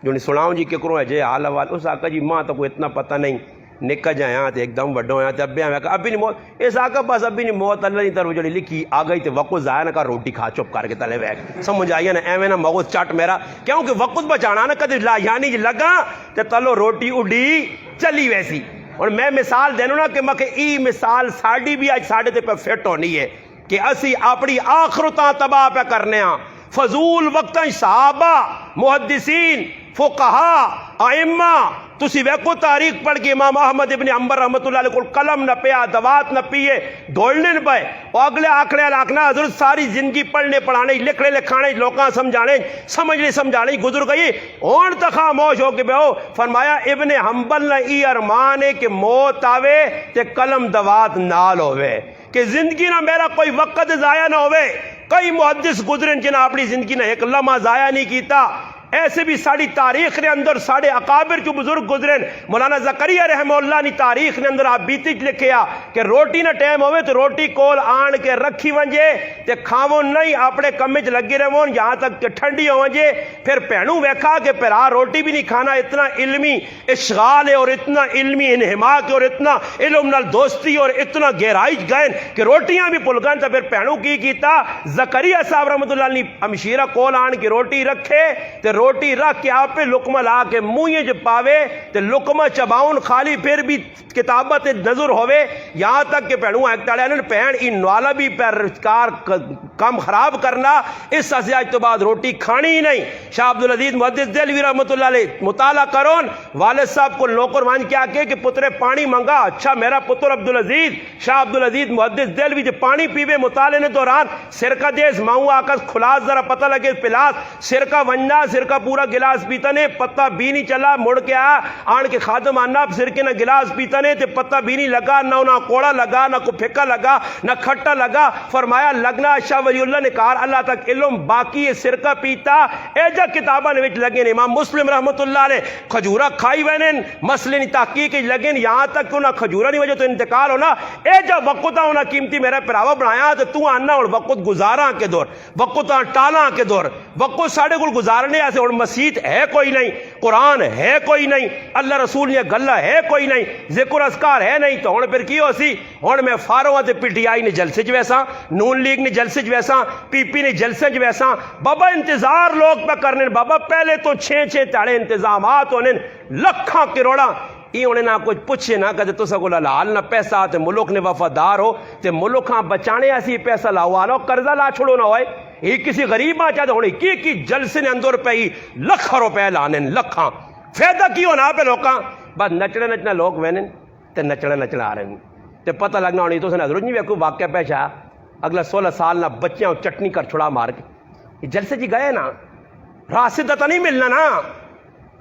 جو نہیں سناؤں جی کہ کروں ہے جے حال حوال اس آقا جی ماں تو کوئی اتنا پتہ نہیں نکا جائیں تے ایک دم وڈو ہیں تے ابے ہیں ابھی نہیں موت اس آقا بس ابھی نہیں موت اللہ نہیں تر جڑی لکھی آ گئی تے وقت ضائع نہ کر روٹی کھا چپ کر کے تلے ویک سمجھ آئیے نا ایویں نا مغز چٹ میرا کیونکہ وقت بچانا نا کدی لا یعنی لگا تے تلو روٹی اڈی چلی ویسی اور میں مثال دینوں نا کہ مکہ ای مثال ساڑی بھی آج ساڑے تے پہ فٹ ہونی ہے کہ اسی اپنی آخرتاں تباہ پہ کرنے ہاں فضول وقتاں صحابہ محدثین فقہا ائمہ تسی ویکو تاریخ پڑھ کے امام احمد ابن حنبل رحمۃ اللہ علیہ کو قلم نہ پیا دوات نہ پیے دوڑنے نہ پائے اور اگلے آکڑے لاکنا حضرت ساری زندگی پڑھنے پڑھانے لکھنے لکھانے لوکاں سمجھانے سمجھنے سمجھانے گزر گئی اور تو خاموش ہو کے بیہو فرمایا ابن حنبل نے ای ارمان ہے کہ موت آوے تے قلم دوات نال ہوئے کہ زندگی نہ میرا کوئی وقت ضائع نہ ہوئے کئی محدث گزرن جنہاں اپنی زندگی نے ایک لمحہ ضائع نہیں کیتا ایسے بھی ساری تاریخ نے اندر ساڑھے اکابر جو بزرگ گزرن مولانا زکریا رحمہ اللہ نے تاریخ نے اندر آپ بیتی لکھیا کہ روٹی نہ ٹائم ہوئے تو روٹی کول آن کے رکھی ونجے تے کھاو نہیں اپنے کمے چ لگے رہو یہاں تک کہ ٹھنڈی ہو جے. پھر بہنوں ویکھا کہ پھرا روٹی بھی نہیں کھانا, اتنا علمی اشغال ہے اور اتنا علمی انہماک ہے اور اتنا علم نال دوستی اور اتنا گہرائی گئے کہ روٹیاں بھی بھول گئے. تو پھر بہنوں کی کیتا زکریا صاحب رحمۃ اللہ علیہ ہمشیرہ کول آن کے روٹی رکھے تے روٹی رکھ کے آپ لقمہ لا کے منہ چ پاوے تے لقمہ چباؤن خالی پھر بھی کتابت نظر ہوئے. یہاں تک کہ بہنوں ایک تڑے نے پہن ان والا بھی پر کار کام خراب کرنا, اس اج تو بعد روٹی کھانی ہی نہیں. شاہ عبدالعزیز محدث دہلوی رحمۃ اللہ علیہ مطالعہ کرون والد صاحب کو نوکر مان کیا کہ پترے پانی منگا. اچھا میرا پتر عبدالعزیز, شاہ عبدالعزیز محدث دہلوی جو پانی پیوے مطالعے نے دوران سرکہ دیس ماؤں آکس خلاص ذرا پتہ لگے پلاس سرکہ ونجا سرکہ پورا گلاس پیتا نے پتہ بھی نہیں چلا. مڑ کے آن کے خادم آنا سرکے نہ گلاس پیتا نے تے پتہ بھی نہیں لگا, نہ کوڑا لگا نہ کو پھکا لگا نہ کھٹا لگا. فرمایا لگنا شاہ ولی اللہ نے کہا اللہ تک علم باقی ہے سرکہ پیتا ایجا کتاباں وچ لگے. امام مسلم رحمۃ اللہ علیہ کھجورا کھائی وینن مسئلے نہیں تحقیق لگے یہاں تک کہ انہاں کھجورا نہیں وجہ تو انتقال ہونا ایجا وقت ہونا قیمتی میرا پراوا بنایا تو آنا اور وقت گزارا کے دور وقت ٹالا کے دور وقت ساڑھے کو گزارنے ایسے اور مسیت ہے کوئی نہیں, قرآن ہے کوئی نہیں, اللہ رسول نے گلہ ہے کوئی نہیں, ذکر اذکار ہے نہیں. تو ہن پھر کی ہو سی ہن میں فارغ ہاں تے پی ٹی آئی نے جلسے چ ویسا نون لیگ نے جلسے چ ویسا پی پی نے جلسے چ ویسا. بابا انتظار لوگ پہ کرنے بابا پہلے تو 6 تاڑے انتظامات ہونے لکھاں کروڑاں یہ انہیں نہ کچھ پوچھے نہ کہ تو سکو لال نہ پیسہ تے ملک نے وفادار ہو تے ملک ہاں بچانے ایسی پیسہ لاؤ آلو قرضہ لا چھوڑو نہ ہوئے. یہ کسی غریب ماں چاہتے ہونے کی جلسے نے اندر پہ ہی لکھاں روپے لانے لکھاں فیدہ کی ہونا پہ لوکاں بس نچنا لوگ وینن تے نچنا آ رہے ہیں تے پتہ لگنا ہونی تو سے نظر نہیں کوئی واقعہ پیش آیا اگلا 16 سال نہ بچیاں چٹنی کر چھڑا مار کے یہ جلسے جی گئے نا راستہ تو نہیں ملنا نا.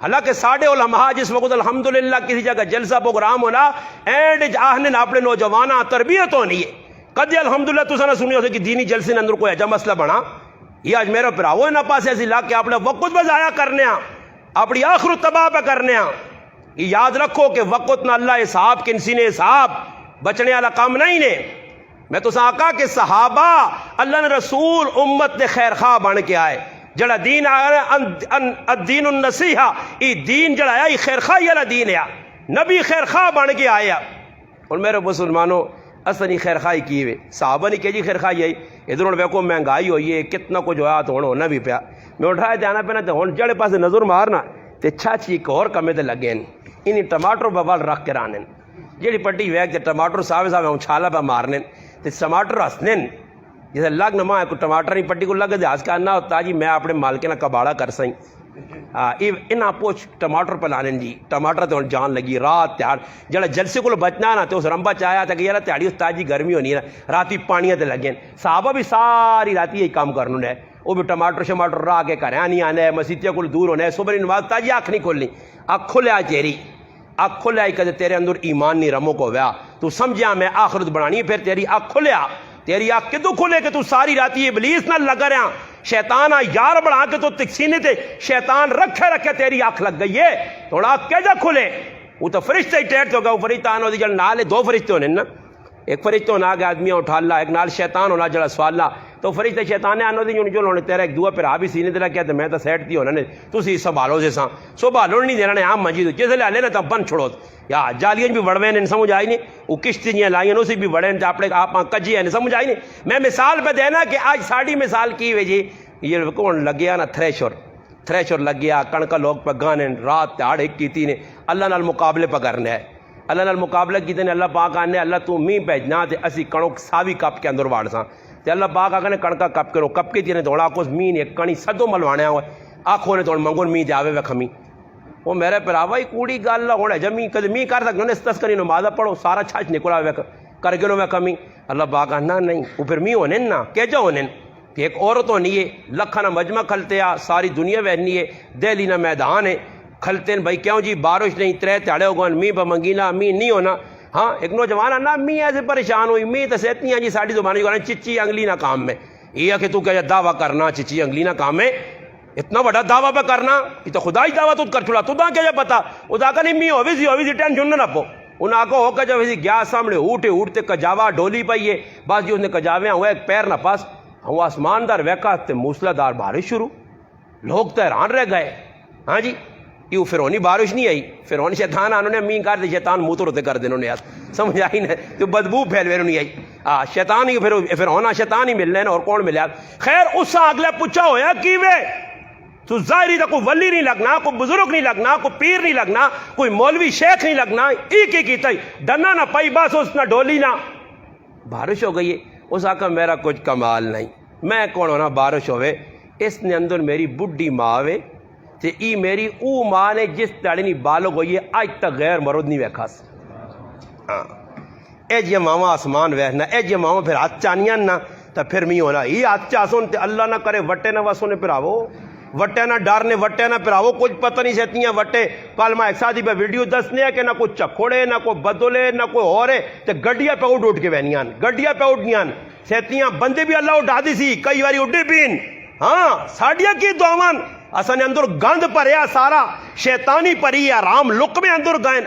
حالانکہ ساڑھے علماء جس وقت الحمدللہ کسی جگہ جلسہ پروگرام ہونا اینڈ آہنے اپنے نوجوانہ تربیت ہونی ہے کدی الحمدللہ تو سنا سنی ہو کہ دینی جلسے نے اندر کوئی ایجا مسئلہ بنا یہ آج میرا پراؤ نہ پاس ایسی لا کے اپنے وقت پہ ضائع کرنے اپنی آخر تباہ پہ کرنے. یہ یاد رکھو کہ وقت نہ اللہ حساب کنسی نے حساب بچنے والا کام نہیں نے. میں تو ساکا کہ صحابہ اللہ نے رسول امت نے خیر خواہ بن کے آئے جڑا دین آیا الدین النصیحہ ای دین جڑا آیا ای خیر خواہ والا دین ہے نبی خیر خواہ بن کے آیا. اور میرے مسلمانوں اصلی خیر خواہی کی ہوئے صحابہ نے کہ جی خیر خواہی آئی ادھر ہوں ویکو مہنگائی ہوئی ہے کتنا کچھ ہوا تو ہونا بھی پیا میں اٹھایا جانا پہ نا تو ہوں جڑے پاس نظر مارنا تے چھاچی ایک اور کمے تے لگے انہیں ٹماٹر بوال رکھ کے رانے جیڑی پٹی ویک تے ٹماٹر صاحب ہوں چھالا پہ مارنے تے ٹماٹر ہسنے جیسے لگ نہ ماں کو ٹماٹر نہیں پٹی کو لگ دے آج کا نہ ہوتا جی میں اپنے مالکے نہ کباڑا کر سائیں انہاں پوچھ ٹماٹر پہ لانے جی ٹماٹر تو جان لگی رات تیار جڑا جلسے کو بچنا نا تو اس رمبا چاہیا تھا کہ یار تیاری استاد جی گرمی ہونی ہے راتی پانیاں تے لگیں صحابہ بھی ساری راتی یہی کام کرنے ہے وہ بھی ٹماٹر شماٹر راہ کے گھر نہیں آنا ہے مسیتیا کو دور ہونا ہے صبح نماز تاجی آنکھ نہیں کھولنی آنکھ کھلیا چیری آنکھ کھلیا کدے تیرے اندر ایمان نہیں رمو کو ہوا تو سمجھا میں آخرت بنانی پھر تیری آنکھ کھلیا تیری آنکھ کدو کھلے کہ تو ساری راتی ابلیس نہ لگا رہا شیطان یار بڑھا کے تو تکسینے تے شیطان رکھے تیری آنکھ لگ گئی ہے تھوڑا آنکھ کیجا کھلے وہ تو فرشتہ ہی ٹیٹ ہوگا وہ فرشتہ آنا ہوتی جل نالے 2 فرشتے ہونے نا ایک فرشتہ ہونا آگے آدمی اٹھا اللہ ایک نال شیطان ہونا جڑا سوالا تو فرشتہ شیطان نے آنا ہوتی جو ہونے تیرا ایک دعا پھر آبی سینے دلا کیا تو میں تو سیٹ تھی ہونا نے تو سی سنبھالو سے ساں سنبھالو نہیں دینا نے عام مجید جیسے لے لے نا تو بند چھوڑو یا جالیاں بھی وڑویں نے سمجھ آئی نہیں وہ کشتی جیاں لائیں اسی بھی وڑیں اپنے آپ کجی ہیں سمجھ آئی نہیں میں مثال پہ دینا کہ آج ساڑی مثال کی ہوئی جی یہ کون لگ گیا نا تھریشر لگ گیا کڑکا لوگ پہ گانے رات تیار ایک کی نے اللہ نال مقابلے پہ کرنے ہے اللہ نال مقابلہ کیتے نے اللہ پاک آنے اللہ تو می بھیجنا تے اسی کڑک ساوی کپ کے اندر واڑ ساں تے اللہ پاک آکھنے کڑکا کپ کرو کپ کے تینے دوڑا کو می نے کڑی سدو ملوانے ہوئے آنکھوں نے توڑ منگون می جاوے وے کھمی وہ میرے پراوا ہی کوڑی گل نہ ہونے جب می کدے می کر سکتے نے تسکری نماز پڑھو سارا چھاچ نکلا وے کر گنو وے کمی اللہ پاک آنا نہیں وہ پھر می ہونے نا کیجا ہونے کہ ایک عورت ہونی ہے لکھانا مجمع کھلتے آ ساری دنیا وہنی ہے دہلی نہ میدان ہے کھلتے ہیں بھائی کیوں جی بارش نہیں 3 تیڑے ہو گئے می بمنگینا می نہیں ہونا ہاں ایک نوجوان آنا می ایسے پریشان ہوئی می تو سہتی ہیں جی ساڑی زبانی کو چچی انگلی نہ کام میں یہ کہ تو کیا دعویٰ کرنا چچی انگلی نہ کام میں اتنا بڑا دعویٰ پہ کرنا یہ تو خدا ہی دعویٰ تو کر چھوڑا تو دا کیا پتا وہ دا کا نہیں می ہوئی ٹینشن نہ پو انہاں کو ہو کے جب گیا سامنے اٹھتے کجاوا ڈولی پائیے بس جی اس نے کجاوے ہوئے ایک پیر نہ پاس ہوں آسمان دار ویکا تے موسلادھار بارش شروع، لوگ تو حیران رہ گئے. ہاں جی یہ فرعونی بارش نہیں آئی، فرعون شیطان انہوں نے مین کر دے، شیطان منہ تو روتے کر دے انہوں نے، سمجھ آئی نا، تو بدبو پھیل ویروں نہیں آئی. شیطان ہی پھر فرعون شیطان ہی ملنے اور کون ملیا. خیر اس اگلے پوچھا ہویا کیویں تو ظاہری دا کوئی ولی نہیں لگنا، کوئی بزرگ نہیں لگنا، کوئی پیر نہیں لگنا، کوئی مولوی شیخ نہیں لگنا، ایک ہی کیتا ہی ڈنا نہ پائی بس اس نہ ڈولی نہ بارش ہو گئی ہے. اس آقا میرا کچھ کمال نہیں، میں کون ہونا بارش ہوئے. اس نے اندر میری بڈھی ماں ہوئے تے ای میری او ماں نے جس تاڑی نہیں بالغ ہوئی ہے آج تک غیر مرد نہیں ویکھا س. اے جی ماما آسمان ویخنا، اے جی ماما پھر ہاتھ چانیاں نہ تو پھر می ہونا یہ ہاتھ چاسون تے اللہ نہ کرے وٹے نہ وسو نے پھراو، وٹے نہ ڈر نے وٹے نہ پھراو، کچھ پتہ نہیں سہتیاں وٹے. کل میں ایک ساتھی پہ ویڈیو دسنے ہے کہ نہ کوئی چکھوڑے نہ کوئی بدولے نہ کوئی اور ہے تے گڈیاں پہ اڈ کے بہنیاں، گڈیاں پہ اڈنیاں سہتیاں، بندے بھی اللہ اڈا دی سی کئی واری اڈے پین. ہاں ساڈیاں کی دعوان اساں نے اندر گند بھریا سارا شیطانی پری آرام لک میں اندر گائن.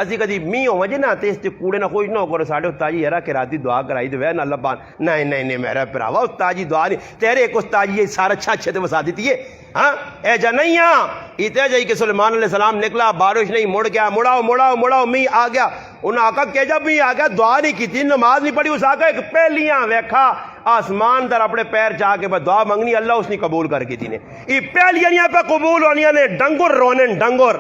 اسی کدی می ہو وجہ نہ تے اس تے کوڑے نہ کوئی نہ کرو ساڈے استاد جی یرا کہ راتی دعا کرائی تے وے نہ لبان نہیں نہیں نہیں میرا بھراوا استاد جی دعا نہیں تیرے ایک استاد جی سارا اچھا اچھے تے وسا دیتی ہے. ہاں اے جا نہیں ہاں اتے جائی کہ سلیمان علیہ السلام نکلا بارش نہیں مڑ گیا، مڑاؤ مڑاؤ مڑاؤ می آ گیا. انہاں آقا کہ جب می آ گیا دعا نہیں کی تھی نماز نہیں پڑھی. اس آقا ایک پہلیاں ویکھا آسمان در اپنے پیر چاہ کے دعا منگنی اللہ اس نے قبول کر کے تھی نے. یہ پہلیاں پہ قبول ہونیاں نے ڈنگر رونے ڈنگر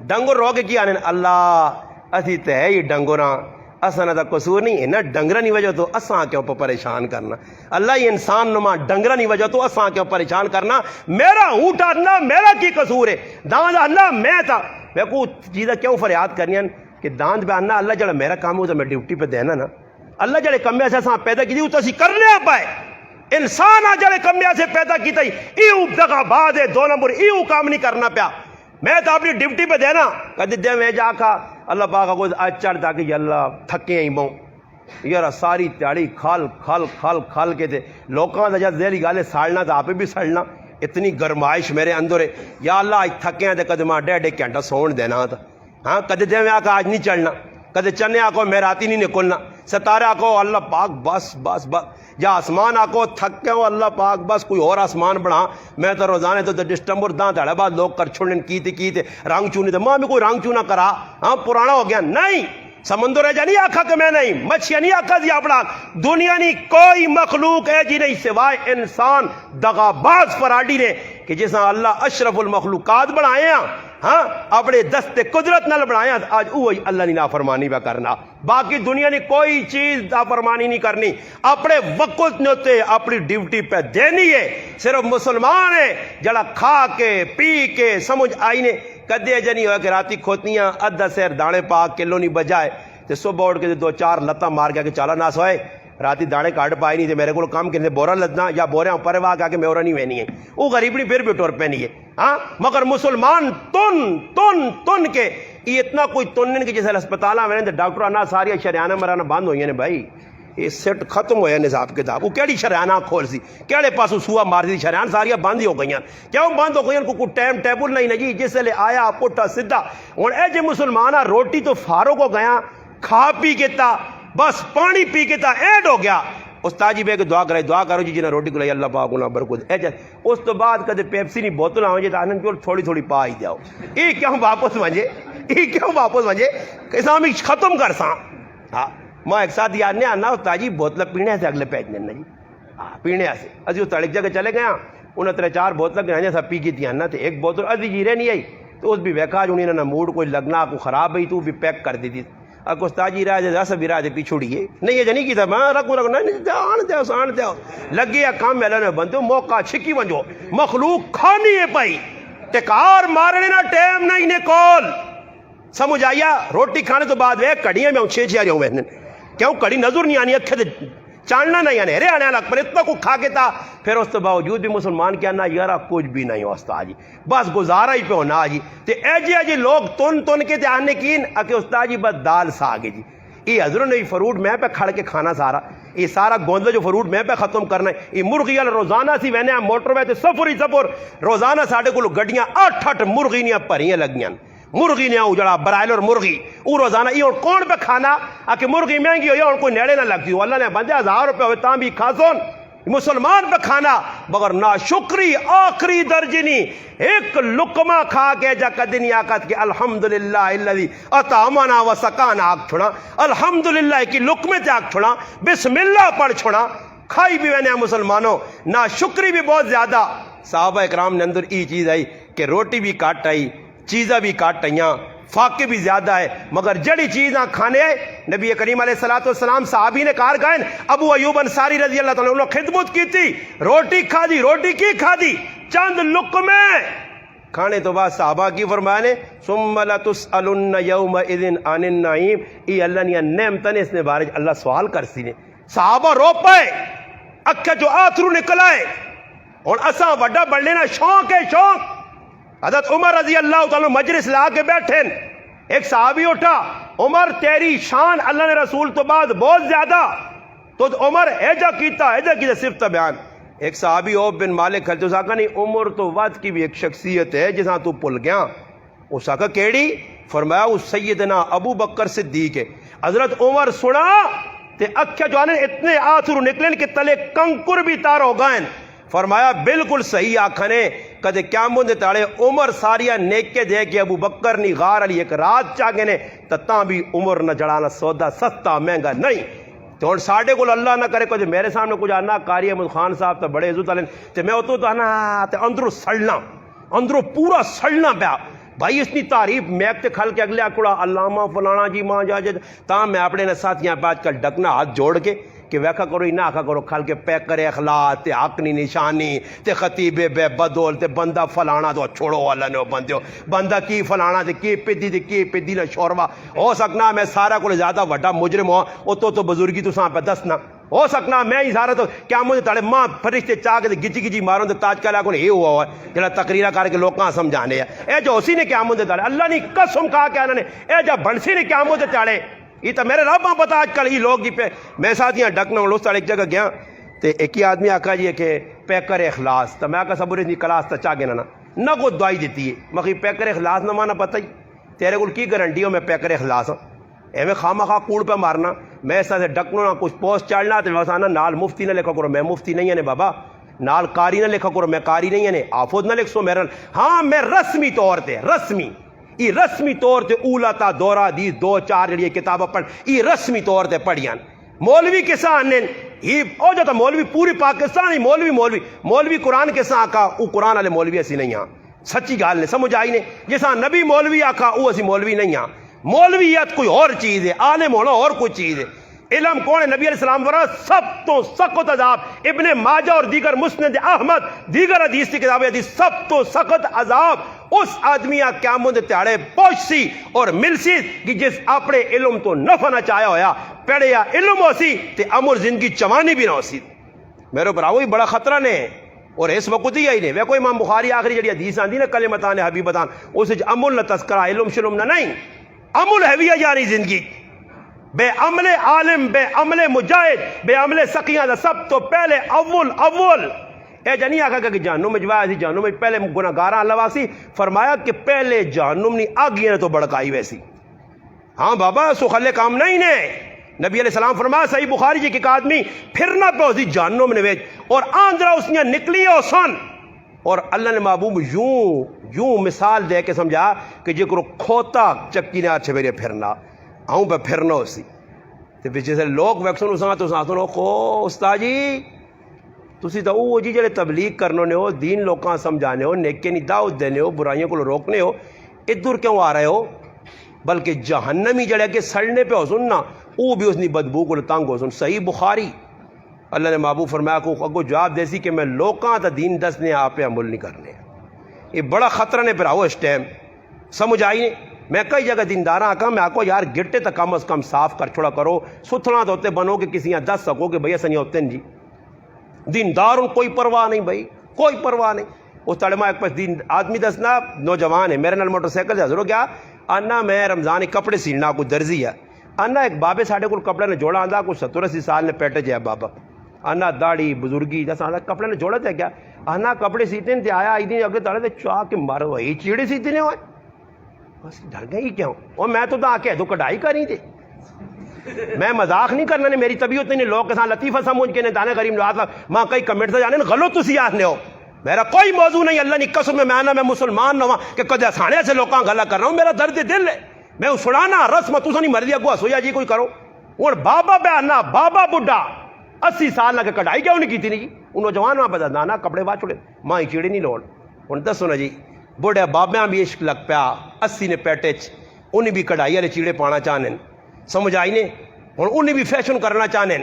ڈنگر رو کے کیا نے اللہ اسی تے ہے یہ ڈنگراں اساں دا قصور نہیں ہے نا ڈنگراں نہیں وجہ تو اساں کیوں پریشان کرنا. اللہ یہ انسان نما ڈنگراں نہیں وجہ تو اساں کیوں پریشان کرنا. میرا اونٹ آنا میرا کی قصور ہے داند اللہ میں تھا میں کو چیزیں کیوں فریاد کرنی کہ داند پہ آنا اللہ جڑا میرا کام ہو تو میں ڈیوٹی پہ دینا نا. اللہ جڑے کمے سے اساں پیدا کی تو اسی کرنے پائے انسان آ جڑے کمے سے پیدا کی تھی ایو دغا بعد ہے 2 نمبر ایو کام نہیں کرنا پیا. میں تو اپنی ڈیوٹی پہ دینا کدی دے میں جا کھا اللہ پاک کو آج چڑھ تاکہ یا اللہ تھکے ہی بوں یار ساری تیاڑی کھال کھال کھال کھال کے تھے لوکاں دا جب ذیلی گالے ساڑنا تو آپ بھی سڑنا اتنی گرمائش میرے اندر ہے. یا اللہ آج تھکے ہیں تو کدے ماں 1.5 گھنٹہ سون دینا تھا. ہاں کدے دے میں آ آج نہیں چڑھنا کدے چنے آکو میں راتی نہیں نکلنا ستارے آکو اللہ پاک بس بس بس یا آسمان آکو تھک کے ہو اللہ پاک بس کوئی اور آسمان بڑھا. میں تو روزانے تو ڈسٹمبر داں تھا بعد لوگ کر چھوڑنے کی تھے رنگ چونے تھے ماں میں کوئی رنگ چونا کرا. ہاں پرانا ہو گیا نہیں سمندر ہے جا نہیں آکھا کہ میں نہیں مچھیاں نہیں آکھا جی اپنا دنیا نہیں کوئی مخلوق ہے جی نہیں سوائے انسان دغاباز فراڈی نے کہ جیسا اللہ اشرف المخلوقات بنائے ہیں ہاں اپنے دست قدرت نال بنایا آج وہی اللہ نے نافرمانی پہ کرنا. باقی دنیا نے کوئی چیز نافرمانی نہیں کرنی اپنے وقت نے اپنی ڈیوٹی پہ دینی ہے. صرف مسلمان ہے جڑا کھا کے پی کے سمجھ آئی نے کدے جنی ہوا کہ راتی کھوتیاں ادھا سیر دانے پا کلو نہیں بجائے تو صبح اٹھ کے 2-4 لتاں مار گیا کہ چالا نہ سوئے راتی دانے کاٹ پائے نہیں تھے میرے کو کام کرنے بورا لدنا یا بورے اوپر وا کے میں اور نہیں وینی ہے وہ غریب نہیں پھر بھی ٹور پہ نہیں ہے. ہاں مگر مسلمان تن کے یہ اتنا کوئی تنن کہ جیسے ہسپتالاں میں ڈاکٹر آنا ساری شریانہ مرانا بند ہوئی نے بھائی یہ سیٹ ختم ہویا نصاب کتاب وہ کیڑی شریانہ کھول سی کیڑے پاسوں سوا مار دی شریان ساریاں بند ہی ہو گئی کیوں بند ہو گئی کوئی ٹائم ٹیبل نہیں نا جی جس لے آیا پٹھا سیدھا. ہوں اے جی مسلمان روٹی تو فارغ ہو گیا کھا پی کے تا بس پانی پی کے تا ایڈ ہو گیا استاد جی بے کے دعا کرائی دعا کرو جی جنہیں روٹی کو لائی اللہ پاک انہاں برکت اے جائے. اس تو بعد کدے پیپسی نہیں بوتل آؤں جی تو آنند کیوں تھوڑی تھوڑی پا ہی جاؤ یہ کیوں واپس ونجے اسلامی ختم کر ساں. ہاں میں ایک ساتھ یاد نہیں آنا استاد جی بوتل پینے سے اگلے پیج دینا جی ہاں پینے سے ابھی وہ تڑک جگہ چلے گیا انہیں 3-4 بوتل گئے سب پی کی تھی نا تو ایک بوتل ابھی جیرے نہیں آئی تو اس بھی ویکھا جو انہیں موڈ کوئی لگنا کو خراب ہوئی تو بھی پیک کر دی تھی. اب استاد جی راہ دس بھی راہ پیچھوڑیے نہیں یہ نہیں کیتا میں رکھوں آن دو لگے کام میلے نے بندو موقع چھکی ونجو مخلوق کھانی ہے پائی ٹکار مارنے نہ ٹائم نہیں نے کول سمجھ آیا. روٹی کھانے تو بعد وہ کڑیاں میں 6 آ جاؤں کیوں کڑی نظر نہیں آنی اکھے چاننا نہیں آنے ہرے آنے لگ پر اتنا کو کھا کے تھا پھر اس تو باوجود بھی مسلمان کیا نا یارا کچھ بھی نہیں استاد جی بس گزارا ہی پہ ہونا جی تے اے جی لوگ تن کے تے آنے کین اکے استاد جی بس دال ساگے جی یہ حضروں نے فروٹ میں پہ کھڑ کے کھانا سارا یہ سارا گوندہ جو فروٹ میں پہ ختم کرنا ہے. یہ مرغی روزانہ سی وینے موٹر وے تے سفر روزانہ ساڑھے کو گڈیاں 8 مرغیاں پریاں لگیاں مرغی نے جڑا برائلر مرغی وہ روزانہ یہ کون پہ کھانا آ کہ مرغی مہنگی ہوئی اور کوئی نیڑے نہ لگتی ہو اللہ نے بندے 1000 روپے ہوئے تاں بھی کھا سون مسلمان پہ کھانا مگر ناشکری آخری درجے نہیں. ایک لقمہ کھا کے جا کدنی آقت کہ الحمدللہ الذی اطعمنا و سقانا آگ چھوڑا, الحمدللہ کی لقمے تے آگ چھوڑا, بسم اللہ پڑھ چھوڑا. کھائی بھی وینے مسلمانوں, ناشکری بھی بہت زیادہ. صحابہ اکرام نے اندر ای چیز آئی کہ روٹی بھی کاٹ آئی, چیزیں بھی کاٹ آئیاں, فاقے بھی زیادہ ہے, مگر جڑی چیزاں کھانے آئے. نبی کریم علیہ السلام صحابی نے کار گائن ابو ایوب انصاری رضی اللہ تعالیٰ عنہ خدمت کی تھی, روٹی کھا دی, روٹی کی کھا دی, چند لقمے کھانے تو بعد صحابہ کی فرمایا نے ثم لتسألن یومئذ عن النعیم. ای اللہ نے نعمتیں اس نے بارے اللہ سوال کر سی نے. صحابہ رو پائے, اکھے جو آترو نکل آئے. اور اساں وڈا بڑھنے نا شوق ہے, شوق. حضرت عمر رضی اللہ تعالیٰ مجلس لا کے بیٹھے, ایک صحابی اٹھا, عمر تیری شان اللہ نے رسول تو بعد بہت زیادہ, تو عمر ایجا کیتا صرف بیان. ایک صحابی عوف بن مالک کھلتے, اس آقا نہیں عمر تو وقت کی بھی ایک شخصیت ہے جساں تو پل گیا. اس آقا کیڑی؟ فرمایا اس سیدنا ابو بکر صدیق ہے. حضرت عمر سنا تے اکھے جو آنے اتنے آتھرو نکلیں کہ تلے کنکر بھی تار ہو گئیں. فرمایا بالکل صحیح آکھنے, کدے قیامت دے تاڑے عمر ساریا نیکے دے کے ابو بکر نی غار علی ایک رات چاہ گئے تتاں بھی عمر نہ جڑانا سودا سستا مہنگا نہیں. تو ہن ساڈے کول اللہ نہ کرے کچھ میرے سامنے کچھ آنا قاری احمد خان صاحب تو بڑے عزت والے تے میں اتو تو آنا تے اندروں سڑنا, اندروں پورا سڑنا پیا. بھائی اس کی تعریف میں تے کھل کے اگلے آکڑا علامہ فلانا جی ماں جا تاں میں اپنے ساتھیاں پہ آج کل ڈکنا ہاتھ جوڑ کے کہ ویکھا کرو ہی نہ آکھا کرو کھل کے پیک کرے اخلاق تے حقنی نشانی تے خطیب بے بدول تے بندہ فلانا تو چھوڑو والا نے بندیو, بندہ کی فلانا تے کی پیدی تے کی پیدی نہ شوروا. ہو سکنا میں سارا کو زیادہ وڈا مجرم ہوں, او تو بزرگی تو ساں پہ دسنا. ہو سکنا میں ہی سارا تو کیا مجھے تاڑے ماں فرشتے چاہ کے گچی گچی ماروں تے تاج کلا کو یہ ہوا ہوا ہے جڑا تقریرہ کر کے لوکاں سمجھانے ہیں. اے جو اسی نے کیا مجھے تاڑے اللہ نے قسم کہا کہ انہوں نے اے جو بنسی نے کیا مجھے تاڑے یہ تو میرے رب پتا آج کل یہ لوگ ہی پہ میں ساتھیاں ڈکنا ہوں. اس ایک جگہ گیا تو ایک ہی آدمی آکھا جی کہ پیکر اخلاص, تو میں آکھا سبوری نہیں کلاس تو چاہ گیا نہ کو دعائی دیتی ہے. مگر پیکر اخلاص نہ مانا پتہ ہی تیرے کو کی گارنٹی ہو میں پیکر اخلاص ہوں. ایویں خواہ خواہ کوڑ پہ مارنا, میں اس طرح سے ڈکنا نہ کچھ پوسٹ چڑھنا تو وسانا نال مفتی نہ لکھا کرو میں مفتی نہیں ہے بابا, نال قاری نہ لکھا کرو میں قاری نہیں ہے, آفود نہ لکھ سو میرا. ہاں میں رسمی طور تے رسمی طور تے اولا تا دورہ دی 2-4 جڑی کتابیں پڑھ یہ رسمی طور تے پڑھیاں. مولوی کے ساتھ یہ او جو تا مولوی پوری پاکستان ہی مولوی قرآن کے ساتھ آکا او قرآن والے مولوی ایسی نہیں ہاں. سچی گال نے سمجھ آئی نے جیسا نبی مولوی آکا او ایسی مولوی نہیں ہاں. مولویت کوئی اور چیز ہے, عالم ہونا اور کوئی چیز ہے. علم کون ہے؟ نبی علیہ السلام فرمایا سب تو سخت عذاب, ابن ماجہ اور دیگر مسند احمد دیگر حدیث کی کتابیں حدیث سب تو سخت عذاب اس آدمی قیامت تیاڑے پہنچ اور مل سی کہ جس اپنے علم تو نفع نہ چاہیا ہویا پڑھیا علم ہو سی تے امر زندگی چوانی بھی نہ ہو سی. میرے براو ہی بڑا خطرہ نے اور اس وقت ہی آئی نے. وہ کوئی امام بخاری آخری جڑی حدیث آندی نا کلمتان حبیبتان اس عمل نہ تذکرہ علم شلم نہ نہیں, عمل ہے جاری زندگی. بے عمل عالم, بے عمل مجاہد, بے عمل سقیاں سب تو پہلے اول اے جنی آکھا کہ جہنم میں جوایا سی, جہنم میں پہلے گناہگاراں اللہ واسی فرمایا کہ پہلے جہنم نی آگیاں نے تو بڑکائی ویسی. ہاں بابا سو خلے کام نہیں نے. نبی علیہ السلام فرمایا صحیح بخاری جی کہ ایک آدمی پھرنا پہ اسی جہنم نے ویچ اور آندرا اس نے نکلی ہو سن اور اللہ نے محبوب یوں مثال دے کے سمجھا کہ جے کرو کھوتا چکی نے آچھے میرے پھرنا آؤں پہ پھرنا ہو سی تو پیچھے سے لوگ ویکسن اساں تو ساتھ انہوں کو استاد جی تسی تو وہ جی جڑے تبلیغ کرنے ہو, دین لوکاں سمجھانے ہو, نیکے نی دعوت دینے ہو, برائیوں کو روکنے ہو, ادھر کیوں آ رہے ہو؟ بلکہ جہنمی جڑے کہ سڑنے پہ ہو سن نا وہ بھی اس نے بدبو کو تنگ ہو سن. صحیح بخاری اللہ نے محبوب فرمایا کو اگو جواب دیسی کہ میں لوکاں تا دین دسنے آپ پہ عمل نہیں کرنے. یہ بڑا خطرہ نے پھر آؤ اس ٹائم سمجھ آئی نہیں. میں کئی جگہ دینداراں آکا میں آکو یار گٹے تا کم از کم صاف کر چھوڑا کرو, ستھنا تو ہوتے بنو کہ کسی یہاں دس سکو کہ بھئی سنیا ہوتے ہیں جی دیندار ان کوئی پرواہ نہیں, بھائی کوئی پرواہ نہیں. اس تڑما ایک پاس دین آدمی دسنا نوجوان ہے میرے نال موٹر سائیکل سے حضر ہو گیا آنا میں رمضان کپڑے سینا کوئی درزی ہے آنا ایک بابے ساڑھے کو کپڑے نے جوڑا آندھا کوئی 70-80 سال نے پیٹے جائے بابا آنا داڑھی بزرگی جیسا آندھا کپڑے نے جوڑا تھا کیا آنا کپڑے سیتے ہیں آیا آئی دن اگلے تاڑے تھے چاہ کے مارو وہی چیڑے سیتے نہیں ہوئے بس ڈر گئی کیوں اور میں تو آ کے دو کڑھائی کری تھے میں مذاق نہیں کرنا نے میری طبیعت نہیں لوگ کے ساتھ لطیفہ سمجھ کے نے دانے غریب نواز ماں کئی کمنٹ سے جانے غلط تسی آنے ہو میرا کوئی موضوع نہیں اللہ نے قسم میں آنا میں مسلمان نہ کہ کدے سانے سے لوگاں گلا کر رہا ہوں میرا درد دل ہے میں سنانا رسم تو نہیں مرضی اگو ہسویا جی کوئی کرو ہوں بابا بیانا بابا بڈھا 80 سال لگے کڑھائی کیوں نہیں کی جی انہوں جوان ماں پتا نانا کپڑے باہ چھوڑے ماں ہی چیڑے نہیں لوڑ ہوں دسو نا جی بڑھے بابیاں بھی عشق لگ پیا 80 نے پیٹے انہیں بھی کڑھائی والے چیڑے پانا چاہنے سمجھ آئی نے ہوں انہیں بھی فیشن کرنا چاہنے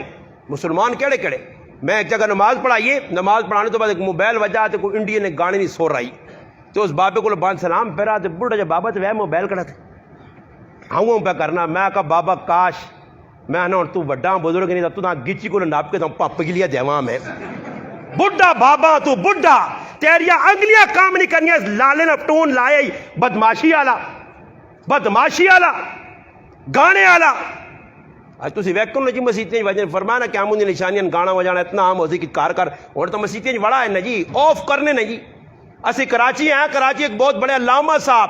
مسلمان کہڑے کہڑے میں ایک جگہ نماز پڑھائیے نماز پڑھانے تو بعد ایک موبائل وجہ تو کوئی انڈیا نے گانے نہیں سو رہی تو اس بابے کو بان سلام پھیرا تو بڑھا جب بابا تو وہ موبائل کڑا تھا ہاں پہ کرنا میں کہا بابا کاش میں نہ تو وڈا بزرگ نہیں تو گچی کو ناپ کے تو پپ کے لیے دیواں میں بڈھا بابا تو بڈھا تیریا انگلیاں کام نہیں کرنی لالے نہ ٹون لائے بدماشی والا گانے والا آج تھی ویکو جی مسیطیں وجہ فرمایا کیا مجھے نشانیاں گانا بجانا اتنا عام ہو سی کہ کار کر اور تو مسیطیں بڑا ہے نا جی آف کرنے نا جی اسی کراچی ہیں کراچی ایک بہت بڑے علامہ صاحب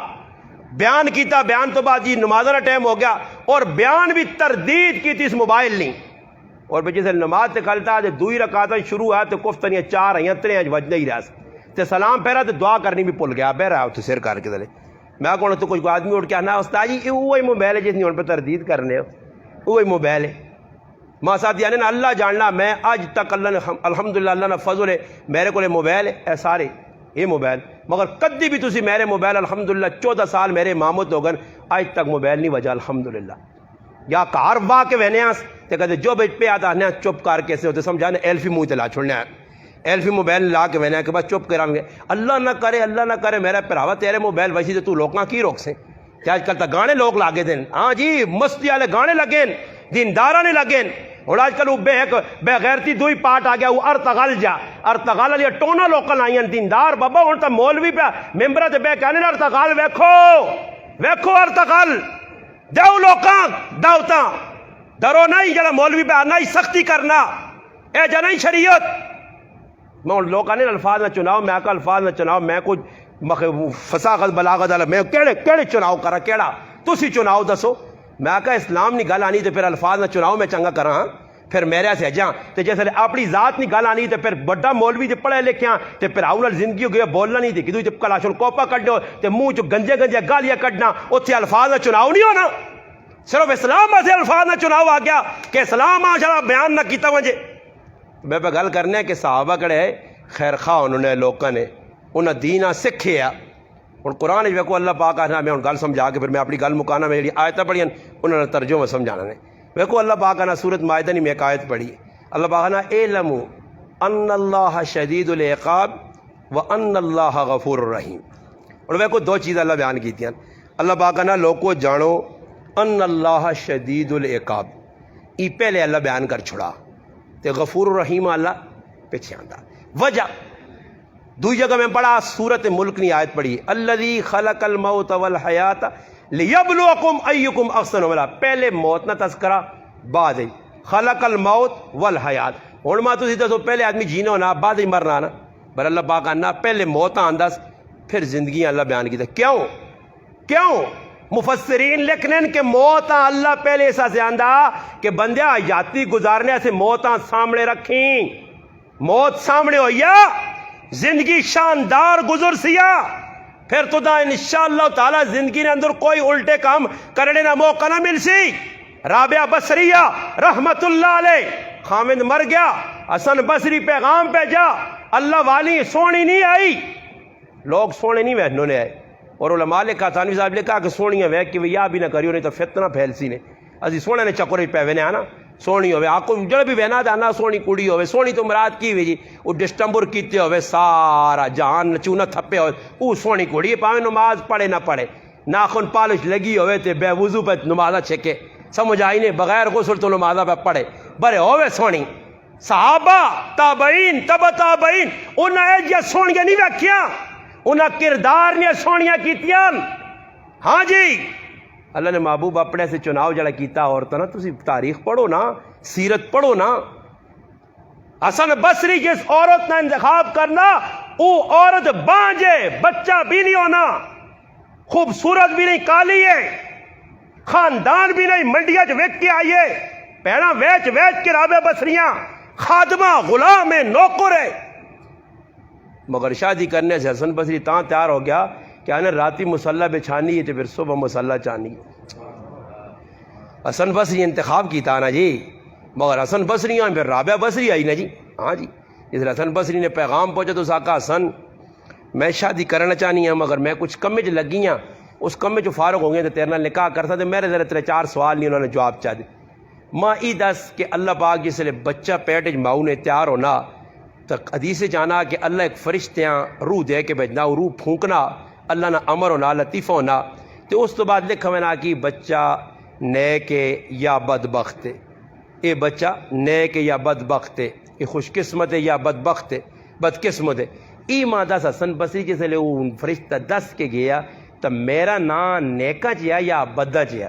بیان کیتا بیان تو بعد جی نماز کا ٹائم ہو گیا اور بیان بھی تردید کی تھی اس موبائل نہیں اور جیسے نماز سے کھلتا ہے دوئی رکعت شروع ہے تو کفتنی 4 ہیں 3 وجہ ہی رہا تے سلام پھیرا تو دعا کرنی بھی بھول گیا بہ رہا سر کر کے دلے میں کہوں تو کچھ آدمی اٹھ کے آنا استاد جی وہی موبائل ہے جس نے ان پہ تردید کرنے وہی موبائل ہے ماں ساتھ یعنی نا اللہ جاننا میں آج تک اللہ نے الحمدللہ اللہ نے فضل ہے میرے کو موبائل ہے اے سارے یہ موبائل مگر کدی بھی تسی میرے موبائل الحمدللہ 14 سال میرے امامت ہو گئے آج تک موبائل نہیں وجہ الحمدللہ یا کار واہ کے وہنے تے کہتے جو بیچ پہ آتا ہے چپ کر کیسے ہوتے سمجھانے ایلفی منہ تے لا چھوڑنے ہیں ایلفی موبائل لا کے وہنے کہ بس چپ کران گے اللہ نہ کرے میرا پراوا تیرے موبائل ویسی تو لوکاں کی روک سے کہ آج کل تک گانے لوگ لاگے دیں ہاں جی مستی والے گانے لگے دینداراں نے لگے اور آج کل وہ بے غیرتی دوئی پارٹ آ گیا وہ ارتغال جا ارتغال والی ٹونا لوکل آئی ہیں دیندار بابا ہوں تو مولوی پہ ممبر تے بے کہنے ارتغال ویکھو ارتغال دیو لوکاں دعوتاں ڈرو نہیں جڑا مولوی پہ آنا ہی سختی کرنا اے جا نہیں شریعت میں ان لوکاں نے الفاظ نہ چناؤ میں آکا الفاظ نہ چناؤ میں کچھ فصاحت بلاغت والا میں کیڑے چناؤ کرا کیڑا تسی چناؤ دسو میں آکا اسلام نہیں گل آنی تو پھر الفاظ نہ چناؤ میں چنگا کرا ہاں پھر میرے سے جاں تو جیسے اپنی ذات نہیں گل آنی تو پھر بڑا مولوی جو پڑھے لکھیاں تو پھر آؤ زندگی ہو گئی بولنا نہیں تھی کہ تو کلاشن کوپا کڈو تو منہ چ گنجے گالیاں کڈنا اتنے الفاظ نہ چناؤ نہیں ہونا صرف اسلام سے الفاظ نہ چناؤ آ گیا کہ اسلام آ بیان نہ کیتا وجے میں پہ گل کرنے کہ صحابہ کڑے خیر خواہ انہوں نے لوگوں نے انہیں دین سکھے ہوں قرآن ویکو اللہ پاک آنا میں گل سمجھا کے پھر میں اپنی گل مکانا میں جی آیتیں پڑھی انہوں نے ترجمہ سمجھانا نے ویکو اللہ پاک آنا سورت مائدہ نہیں میں ایک آیت پڑھی اللہ پاک آنا اعلموا ان اللہ شدید العقاب وان اللہ غفور الرحیم اور ویکو 2 چیزیں اللہ بیان کی تھیں اللہ پاک آنا لوگوں جانو ان اللہ شدید العقاب ای پہلے اللہ بیان کر چھڑا تے غفور الرحیم اللہ پیچھے آتا وجہ دوئی جگہ میں پڑھا سورت ملک نے آیت پڑھی الذی خلق الموت والحیات لیبلوکم ایکم احسن عملا پہلے موت نہ تذکرہ بعد خلق الموت والحیات ہوں ماں تسی دسو پہلے آدمی جینا ہونا بعد ہی مرنا نا پر اللہ پاک آنا پہلے موت آندس پھر زندگی اللہ بیان کی کیوں مفسرین لکھنے کہ موت اللہ پہلے ایسا سے آندہ کہ بندے حیاتی گزارنے سے موت سامنے رکھیں موت سامنے ہویا زندگی شاندار گزر سیا پھر تو دا انشاءاللہ تعالی زندگی نے اندر کوئی الٹے کام کرنے نہ موقع نہ مل سی رابعہ بصریہ رحمت اللہ علیہ خامد مر گیا حسن بصری پیغام پہ جا اللہ والی سونی نہیں آئی لوگ سونے نہیں وہنوں نے آئے اور علماء لکھا تھانوی صاحب لکھا کہ سونیاں وے کہ یا بھی نہ کریو نہیں تو فتنہ پھیل سی نے اسی سونے نے چکر پہ وینے آنا سونی ہوئے آکو جڑے بھی وینا دانا سونی کڑی ہوئے سونی تو مراد کی ہوئی جی وہ ڈسٹمبر کیتے ہوئے سارا جہان چونہ تھپے ہوئے وہ سونی کڑی پاویں نماز پڑھے نہ پڑھے ناخن پالش لگی ہوئے تے بے وضو پہ نمازہ چھکے سمجھ آئی نہیں بغیر غسل تو نمازہ پہ پڑھے برے ہوئے سونی صحابہ تابعین تبع تابعین انہیں یہ سونیاں نہیں ویکھیاں انہیں کردار نے سونیاں کیتیاں ہاں جی اللہ نے محبوب اپنے سے چناؤ جڑا کیتا عورتوں نا تسی تاریخ پڑھو نا سیرت پڑھو نا حسن بصری جس عورت نے انتخاب کرنا وہ عورت بانجے بچہ بھی نہیں ہونا خوبصورت بھی نہیں کالی ہے خاندان بھی نہیں منڈیا چ وک کے آئیے پیڑا ویچ ویچ کے رابع بسریاں خادمہ غلام نوکر ہے. مگر شادی کرنے سے حسن بصری تاں تیار ہو گیا کہ آنے راتی مسلح بچھانی ہے تو پھر صبح مسلح چانی ہے. حسن بصری انتخاب کیتا نا جی, مگر حسن بصری آئیں پھر رابعہ بصری آئی نا جی. ہاں جی, اس حسن بصری نے پیغام پہنچا تو ساکا حسن میں شادی کرنا چاہنی ہوں مگر میں کچھ کمے چ لگی ہاں, اس کمے چ فارغ ہوں گے تو تیرے نال نکاح کرتا تو میرے ذرا 3-4 سوال نہیں انہوں نے جواب چاہ دے. ماں ای دس کہ اللہ پاک جس لئے بچہ پیٹ ماؤں نے تیار ہونا تو حدیث جانا کہ اللہ ایک فرشتیاں روح دے کے بھیجنا, روح پھونکنا, اللہ نہ امر ہونا لطیفہ ہونا. تو اس تو بعد لکھا میں نا کہ بچہ نیک یا بدبخت ہے, اے بچہ نیک یا بدبخت ہے, یہ خوش قسمت ہے یا بدبخت ہے بدقسمت ہے. ای ماں دس حسن بصری جس لئے وہ فرشتہ دس کے گیا تو میرا نا نیکا چیا یا بدہ چیا,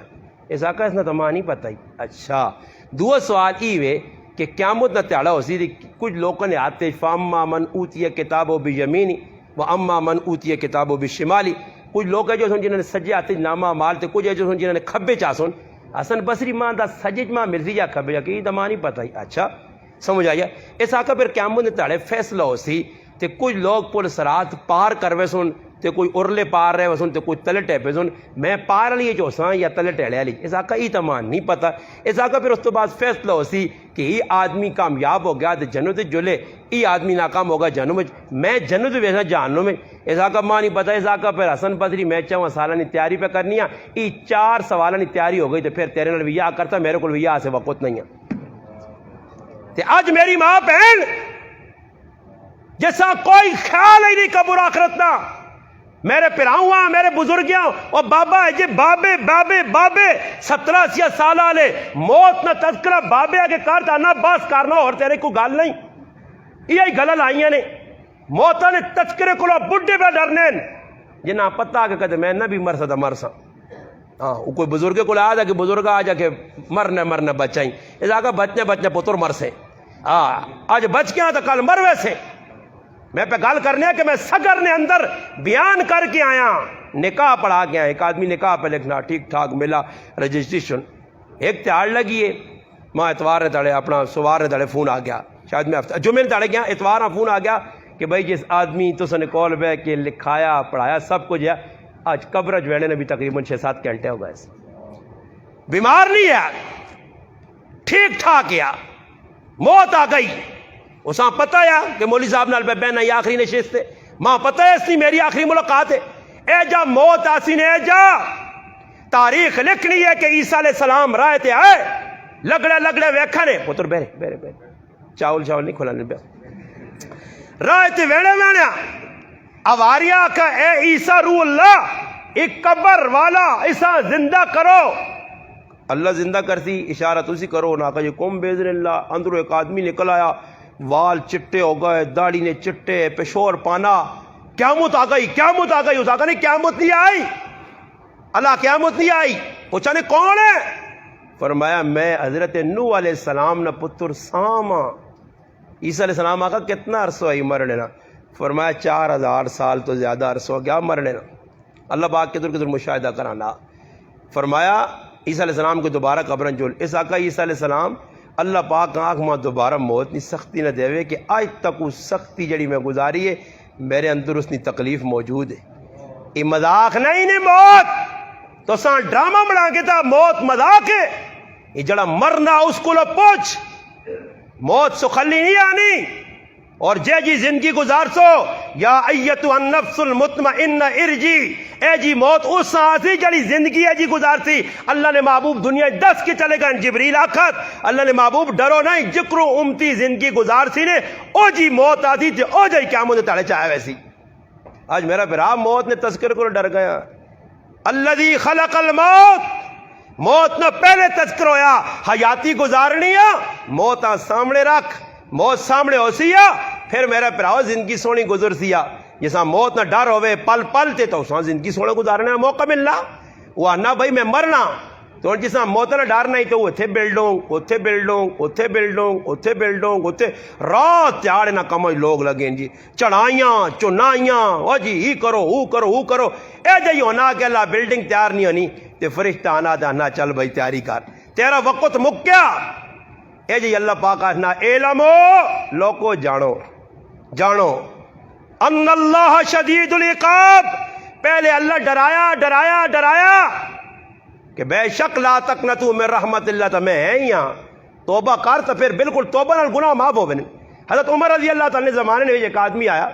اس آقا اس نے تو ماں نہیں پتہ ہی. اچھا دو سوال ای وے کہ قیامت نہ تیڑا ہو سی کچھ لوگوں نے آتے فاما من اوتی کتابو بیمینی و اما من اوتی کتابو بشمالی. کچھ لوگ ہیں جو سن جنہوں نے سجے آتے نامہ مال تے, کچھ ہے جو سن جنہوں نے کھبے چاہ سن. حسن بصری ماں دا سجج ماں مرضی یا کھبے جا کہ یہ ماں نہیں پتہ ہی. اچھا سمجھ آیا. اس آقا پھر قیامت نے تیڑے فیصلہ ہو سی تے کچھ لوگ پل سرات پار کروے سن تے کوئی ارلے پار رہے سن تے کوئی تلے ٹیپے سن, میں پار لیے جو ساں یا تلے ٹیڑے لی. اس آقا ای تمان نہیں پتہ. اس آقا پھر اس تو بعد فیصلہ ہو سی کہ یہ آدمی کامیاب ہو گیا تے جنت جلے, ای آدمی ناکام ہوگا جہنم میں جنت ویسا جہنم میں. اس آقا ماں نہیں پتہ. اس آقا پھر حسن بصری میں چاہوں سالانی تیاری پہ کرنی ہے, ای 4 سوالانی تیاری ہو گئی تو پھر تیرے نال ویاہ کرتا, میرے کو ویاہ سے وقت نہیں ہے. تے آج میری ماں بہن جیسا کوئی خیال ہی نہیں قبر آخرت نہ, میرے پراؤں ہاں میرے بزرگیاں اور بابا ہے جی بابے بابے بابے 17 سال آلے موت نہ تذکرہ بابے آگے کرتا نہ باس کرنا اور تیرے کو گال نہیں. یہی گلل آئیاں نے موتا نے تذکرے کو بڑھے پہ ڈرنے جنہاں پتہ آگے کہتے میں نہ بھی مرسا تھا مرسا. ہاں کوئی بزرگے کو آ جا کہ بزرگ آ جا کہ مرنا بچائیں. اس آگا بچنے پتر مرسے. آج بچ گیا تو کل مر ویسے. میں پہ گال کرنے کہ میں سگر نے اندر بیان کر کے آیا, نکاح پڑھا کے آیا. ایک آدمی نکاح پہ لکھنا ٹھیک ٹھاک ملا رجسٹریشن, ایک تیار لگی ہے ماں اتوار نے تڑے اپنا سوار نے تڑے فون آ گیا, شاید میں جو میں نے تڑے گیا اتوار میں فون آ گیا کہ بھائی جس آدمی تو سنے کال بے کہ لکھایا پڑھایا سب کچھ ہے, آج قبر جوینے نے بھی تقریباً 6-7 گھنٹے ہو گئے. بیمار نہیں ہے, ٹھیک ٹھاک ہے, موت آ گئی. اساں پتہ ہے کہ مولوی صاحب نال پہ بہن آخری نشست ہے, ماں پتہ ہے اس نے میری آخری ملاقات ہے. اے جا موت آسی نے, اے جا تاریخ لکھنی ہے کہ عیسیٰ علیہ السلام رائے تے آئے لگڑے ویکھنے پتر بیرے چاول نہیں کھلانے پہ رائے تے ویڑے اواریا کا اے عیسیٰ روح اللہ ایک قبر والا اسا زندہ کرو. اللہ زندہ کرتی اشارہ تسی کرو نا کہ قوم بیزن اللہ. اندروں ایک آدمی نکل آیا, وال چٹے ہو گئے, داڑھی نے چٹے, پشور پانا. قیامت آ گئی. اس آقا نے قیامت نہیں آئی, اللہ قیامت نہیں آئی. پوچھا نے کون ہے؟ فرمایا میں حضرت نوح علیہ السلام نہ پتر ساما. عیسیٰ علیہ السلام آقا کتنا عرصہ ہوئی مرنے نا؟ فرمایا 4000 سال تو زیادہ عرصہ ہو گیا مرنے نا. اللہ پاک کے در مشاہدہ کرانا. فرمایا عیسیٰ علیہ السلام کو دوبارہ قبرن جول. اس آقا عیسیٰ علیہ السلام اللہ پاک آنکھ ماں دوبارہ موت نہیں سختی نہ دے کہ آج تک وہ سختی جڑی میں گزاری ہے میرے اندر اس نے تکلیف موجود ہے. یہ مذاق نہیں نے موت تو سان ڈرامہ بنا کے تھا, موت مذاق ہے. یہ جڑا مرنا اس کو لو پوچھ, موت سو خلی نہیں آنی. اور جی زندگی گزار سو یا ایتو النفس المطمئنہ ارجی, اے جی موت اس سانسی جڑی زندگی ہے جی گزار سی. اللہ نے محبوب دنیا 10 کے چلے گا جبریل آخت اللہ نے محبوب ڈرو نہیں جکرو امتی زندگی گزار سی نے او جی موت آتی تھی او جی کیا مجھے تاڑے چاہے ویسی. آج میرا پھر موت نے تذکر کو ڈر گیا. الذی خلق الموت, موت نہ پہلے تذکر ہویا حیاتی گزارنی ہے. موت سامنے رکھ, موت سامنے ہو سیا پھر میرا پراؤ زندگی سونی گزر سیا. جیسا موت نہ ڈر ہوئے پل تے تو اساں زندگی سونے گزارنے کا موقع ملنا. وہ آنا بھائی میں مرنا تو ہوں جس موت نہ ڈر نہیں تو اتنے بلڈنگ اتنے بلڈنگ اتنے بلڈنگ اتنے بلڈنگ اتنے رات تیاڑ نہ کم لوگ لگے جی چڑھائیاں چنائیاں او جی ہی کرو وہ کرو وہ کرو اے جی ہونا کہ اللہ بلڈنگ تیار نہیں ہونی تے فرشتہ آنا دانا چل بھائی تیاری کر تیرا وقت مکیا اے جی اللہ پاک آنا علمو لوگو جانو جانو ان اللہ شدید العقاب پہلے اللہ ڈرایا ڈرایا ڈرایا کہ بے شک لا تقنطوا من رحمت اللہ تو میں ہے یہاں توبہ کر تو پھر بالکل توبہ نال گناہ معاف ہو بنے حضرت عمر رضی اللہ تعالی زمانے میں ایک آدمی آیا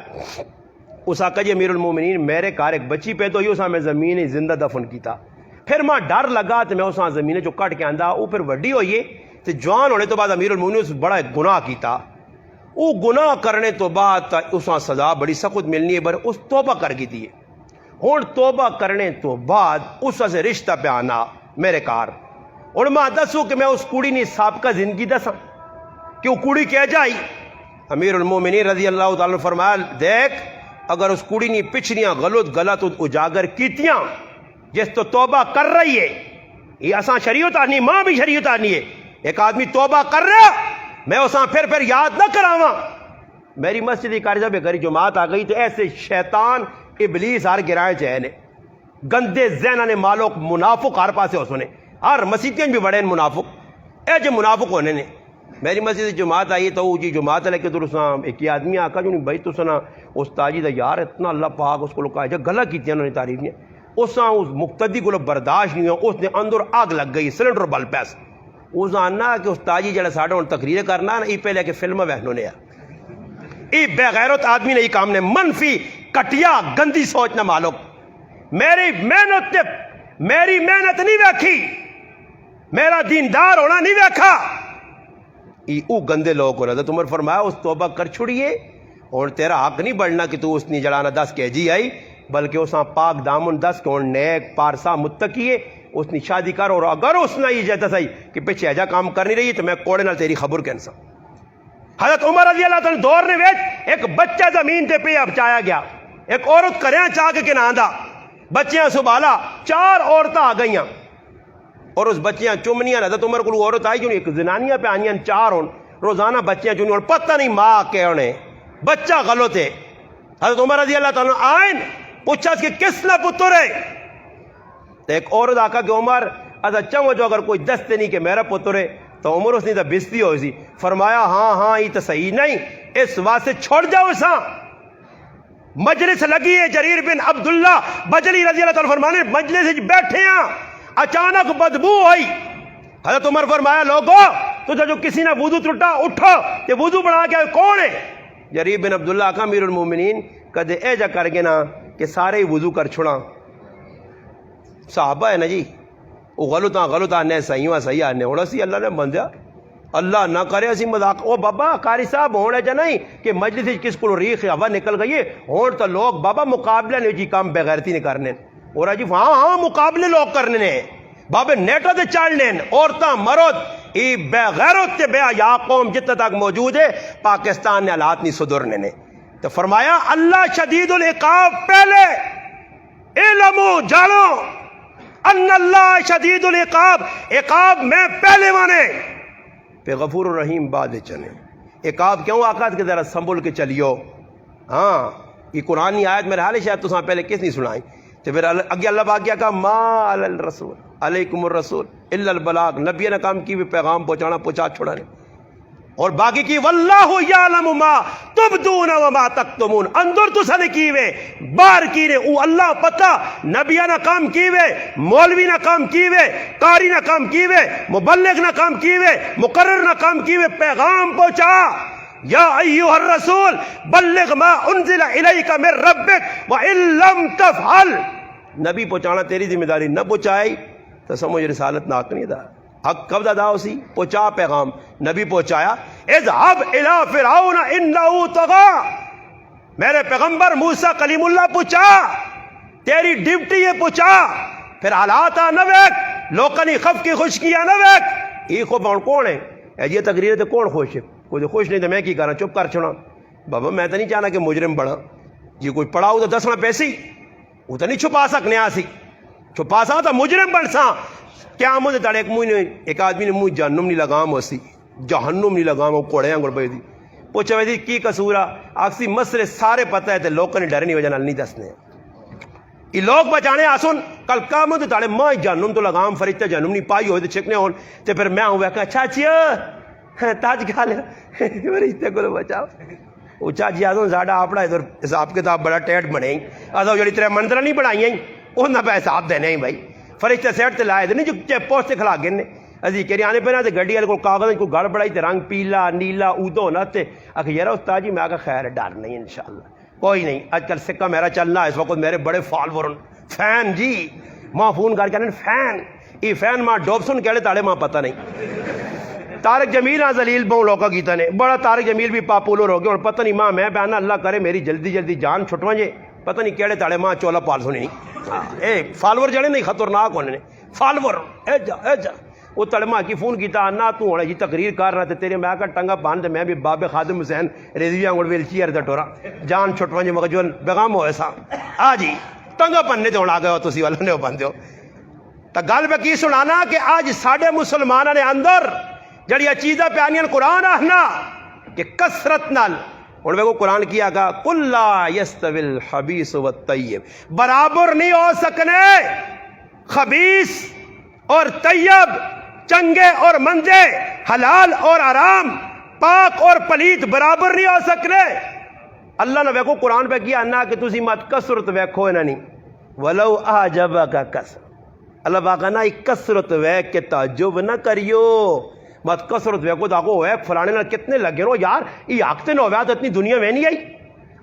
اس آقا جی امیر المومنین میرے کار ایک بچی پیدا ہوئی اس میں زمین زندہ دفن کیتا پھر ماں ڈر لگا تو میں اس زمین جو کٹ کے آندا وہ پھر وڈی ہوئی تو جوان ہونے تو بعد امیر المومنین اس بڑا گناہ کیتا وہ گناہ کرنے تو بعد اس سزا بڑی سخت ملنی ہے پر اس توبہ کر کی تھی ہوں توبہ کرنے تو بعد اس سے رشتہ پہ آنا میرے کار ہوں میں دسوں کہ میں اس کڑی نے سابقہ زندگی دساں کہ وہ کڑی کہہ جائی امیر المومنین رضی اللہ تعالیٰ نے فرمایا دیکھ اگر اس کڑی نے پچھلیاں غلط اجاگر کیتیاں جس تو توبہ کر رہی ہے یہ اساں شریعت آنی ماں بھی شریعت آنی ہے ایک آدمی توبہ کر رہا میں اساں پھر یاد نہ کراواں میری مسجد کاری صاحب گھری جماعت آ گئی تو ایسے شیطان ابلیس ہر گرائیں چاہے نے گندے ذہن نے مالوک منافق ہر پاسے ہو سنے ہر مسیحیاں بھی بڑے منافق اے جو منافق ہونے نے میری مسجد جماعت آئی تو جی جماعت لے کے تو ایک آدمی آکا جو نہیں بھائی تو سنا استاجی دا یار اتنا اللہ پاک اس کو لوگ کہا گلا کی انہوں نے تعریف نہیں اس مقتدی کو برداشت نہیں ہوا اس نے اندر آگ لگ گئی سلنڈر بل پیس اس آنا کہ استاجی جڑا ساڑھا ہوں تقریر کرنا نا یہ پہلے کہ فلم وہنوں نے یہ بے غیرت آدمی نے یہ کام نے منفی کٹیا گندی سوچنا مالک میری محنت نہیں ویکھی میرا دیندار ہونا نہیں ویکھا او گندے لوگ کو حضرت عمر فرمایا اس توبہ کر چھڑیے اور تیرا حق نہیں بڑھنا کہ تو اس نے جڑانا 10 کے جی آئی بلکہ اس پاک دامن 10 کے نیک پارسا متقی ہے اس نے شادی کر اور اگر اس نے یہ جاتا صحیح کہ پیچھے ایجا کام کر نہیں رہی تو میں کوڑے نال تیری خبر کینسا حضرت عمر رضی اللہ تعالیٰ دور نے ویچ ایک بچہ زمین تے پہ بچایا گیا ایک عورت کریاں چاہ کے ناندہ بچیاں سبالا 4 عورتیں آ گئیاں اور اس بچیاں چمنیاں حضرت عمر کو عورت آئی جو ایک زنانیاں پہ آنیاں 4 ہون روزانہ بچیاں چنی اور پتہ نہیں ماں کے انہیں بچہ غلط ہے حضرت عمر رضی اللہ تعالیٰ آئین پوچھا کہ کس نہ پتر ہے تو ایک عورت آکا کہ عمر اچھا جو اگر کوئی دستے نہیں کہ میرا پتر ہے تو عمر اس نے تو بستی ہوئی سی فرمایا ہاں یہ تو صحیح نہیں اس واسطے چھوڑ جاؤ ساں مجلس لگی ہے جریر بن عبداللہ بجلی رضی اللہ تعالیٰ فرمانے مجلس بیٹھے ہیں اچانک بدبو ہوئی حضرت عمر فرمایا لوگو تو جو کسی نے وضو ٹوٹا اٹھو کہ وضو بنا کے کون ہے جریر بن عبداللہ کا امیر المومنین کدے اے جا کر گے نا کہ سارے ہی وضو کر چھوڑا صحابہ ہے نا جی وہ غلط آنے صحیح آنے ہونا سی اللہ نے بندیا اللہ نہ کرے اسی مذاق او بابا قاری صاحب ہونے جا نہیں کہ مجلس کس کو ریخ ہوا نکل گئی ہے ہون تو لوگ بابا مقابلہ نہیں جی کام بغیرتی نہیں کرنے اور جی ہاں مقابلے لوگ کرنے نے بابے نیٹوں سے چڑھنے عورتیں مرد ای بے غیرت تے بے حیا قوم جتنا تک موجود ہے پاکستان نے حالات نہیں سدھرنے نے تو فرمایا اللہ شدید العقاب پہلے علمو جانو ان اللہ شدید العقاب عقاب میں پہلے مانے پہ غفور الرحیم بعد چنے عقاب کیوں آقات کے ذرا سنبھل کے چلیو ہاں یہ قرآن آیت میرے حال شاید تو پہلے کس نہیں سنائی تو پھر اگے اللہ پاک کیا کہا ما علی الرسول علیکم الرسول الا البلاغ نبی نے کام کی بھی پیغام پہنچا چھوڑانے اور باقی کی واللہ یعلم ما تبدون وما تکتمون اندر تو سنے کیوے بار کینے او اللہ پتہ نبیہ نہ کام کیوے مولوی نہ کام کیوے قاری نہ کام کیوے مبلغ نہ کام کیوے مقرر نہ کام کیوے پیغام پہنچا یا ایوہ الرسول بلغ ما انزل الیک من ربک وَإِن لَمْ تَفْعَلْ نبی پہنچانا تیری ذمہ داری نہ پہنچائی تو سمجھ رسالت ناک نہیں دا حق کب دا اسی پہنچا پیغام نبی پہنچایا اذهب الى فرعون انه طغى میرے پیغمبر موسیٰ کلیم اللہ پہنچا تیری ڈیوٹی یہ پہنچا پھر حالات نہ ویک لوکنی خف کی خشکیاں نہ ویک یہ خوب کون ہے یہ تقریر تے کون خوش ہے کوئی خوش نہیں تو میں کی کرنا چپ کر چھوڑا بابا میں تو نہیں چاہنا کہ مجرم بڑھا جی کوئی پڑھا ہو تو دسنا پیسی وہ تو نہیں چھپا سکنے آسی چھپا سا تو مجرم بن سا قیامت تڑے ایک آدمی نے منہ جہنم نہیں لگام اسی جہنم نہیں لگام وہ کوڑے گل پی دی پوچھا وی کی قصور آخسی مسئلے سارے پتہ ہے تے لوگوں نے ڈر نہیں وجہ نال نہیں دسنے یہ لوگ بچانے آسن کل قیامت تڑے ماں جہنم تو لگام فرشتہ جہنم نہیں پائی ہوئے تے چھکنے ہون تے پھر میں ہوں ویکھا چاچیا تاج کھا لیا فرشتے کو بچاؤ وہ چاچی آدھوں ساڈا اپنا ادھر حساب کتاب بڑا ٹیٹ بنے آدھو جڑی تیرے منتر نہیں بنائی انہاں پہ حساب دینے بھائی فرشتے سیٹ تے لائے نہیں جو چیک پوسٹ تے کھلا گئے ابھی کہ آنے پہ نا تو گڈی والے کو کاغذ کو گڑ بڑائی تے رنگ پیلا نیلا ادو نہ تے آخر یار استاد جی میں آخر خیر ڈر نہیں انشاءاللہ کوئی نہیں آج کل سکہ میرا چلنا اس وقت میرے بڑے فالور فین جی ماں فون کر کے فین یہ فین ماں ڈوبسن کہڑے تاڑے ماں پتہ نہیں طارق جمیل آ زلیل بہوں لوکا کیتا نے بڑا طارق جمیل بھی پاپولر ہو گیا اور پتہ نہیں ماں میں بیانا اللہ کرے میری جلدی جلدی جان چھٹواں جے پتہ نہیں کہڑے تاڑے ماں چولا پال سنی نہیں اے فالور جڑے نہیں خطرناک ہونے نے فالور اے جا وہ تڑما کی فون کیتا آنا تو ہونا جی تقریر کر رہا تھے تیرے میں آکا ٹنگا باندھ میں بھی باب خادم حسین رضوی آنگوڑ ویلچی اردا ٹورا جان چھٹواں جی مگجون بیغام ہوئے سا آ جی ٹنگا پننے تے ہونا گئے ہو تسی والا نے ہو بندے ہو تا گل پہ کی سنانا کہ آج ساڑھے مسلمانہ نے اندر جڑیا چیزہ پیانیاں قرآن آہنا کہ کسرت نال اور وہ قرآن کیا گا قُلْ لَا يَسْتَوِي الْخَبِيثُ وَالطَّيِّبُ برابر نہیں ہو سکنے خبیث اور طیب چنگے اور منجے حلال اور حرام پاک اور پلیت برابر نہیں ہو سکنے اللہ نے ویکھو قرآن پہ کیا انا کہ تسی مت کسرت ویکھو انہاں نہیں ولو اعجبک کسرت اللہ باقا نا ایک کسرت ویکھ کے تعجب نہ کریو مت کسرت ویکھو تاکو ہوئے فلانے نہ کتنے لگے رو یار یہ آکتے نہ ہویا تو اتنی دنیا میں نہیں آئی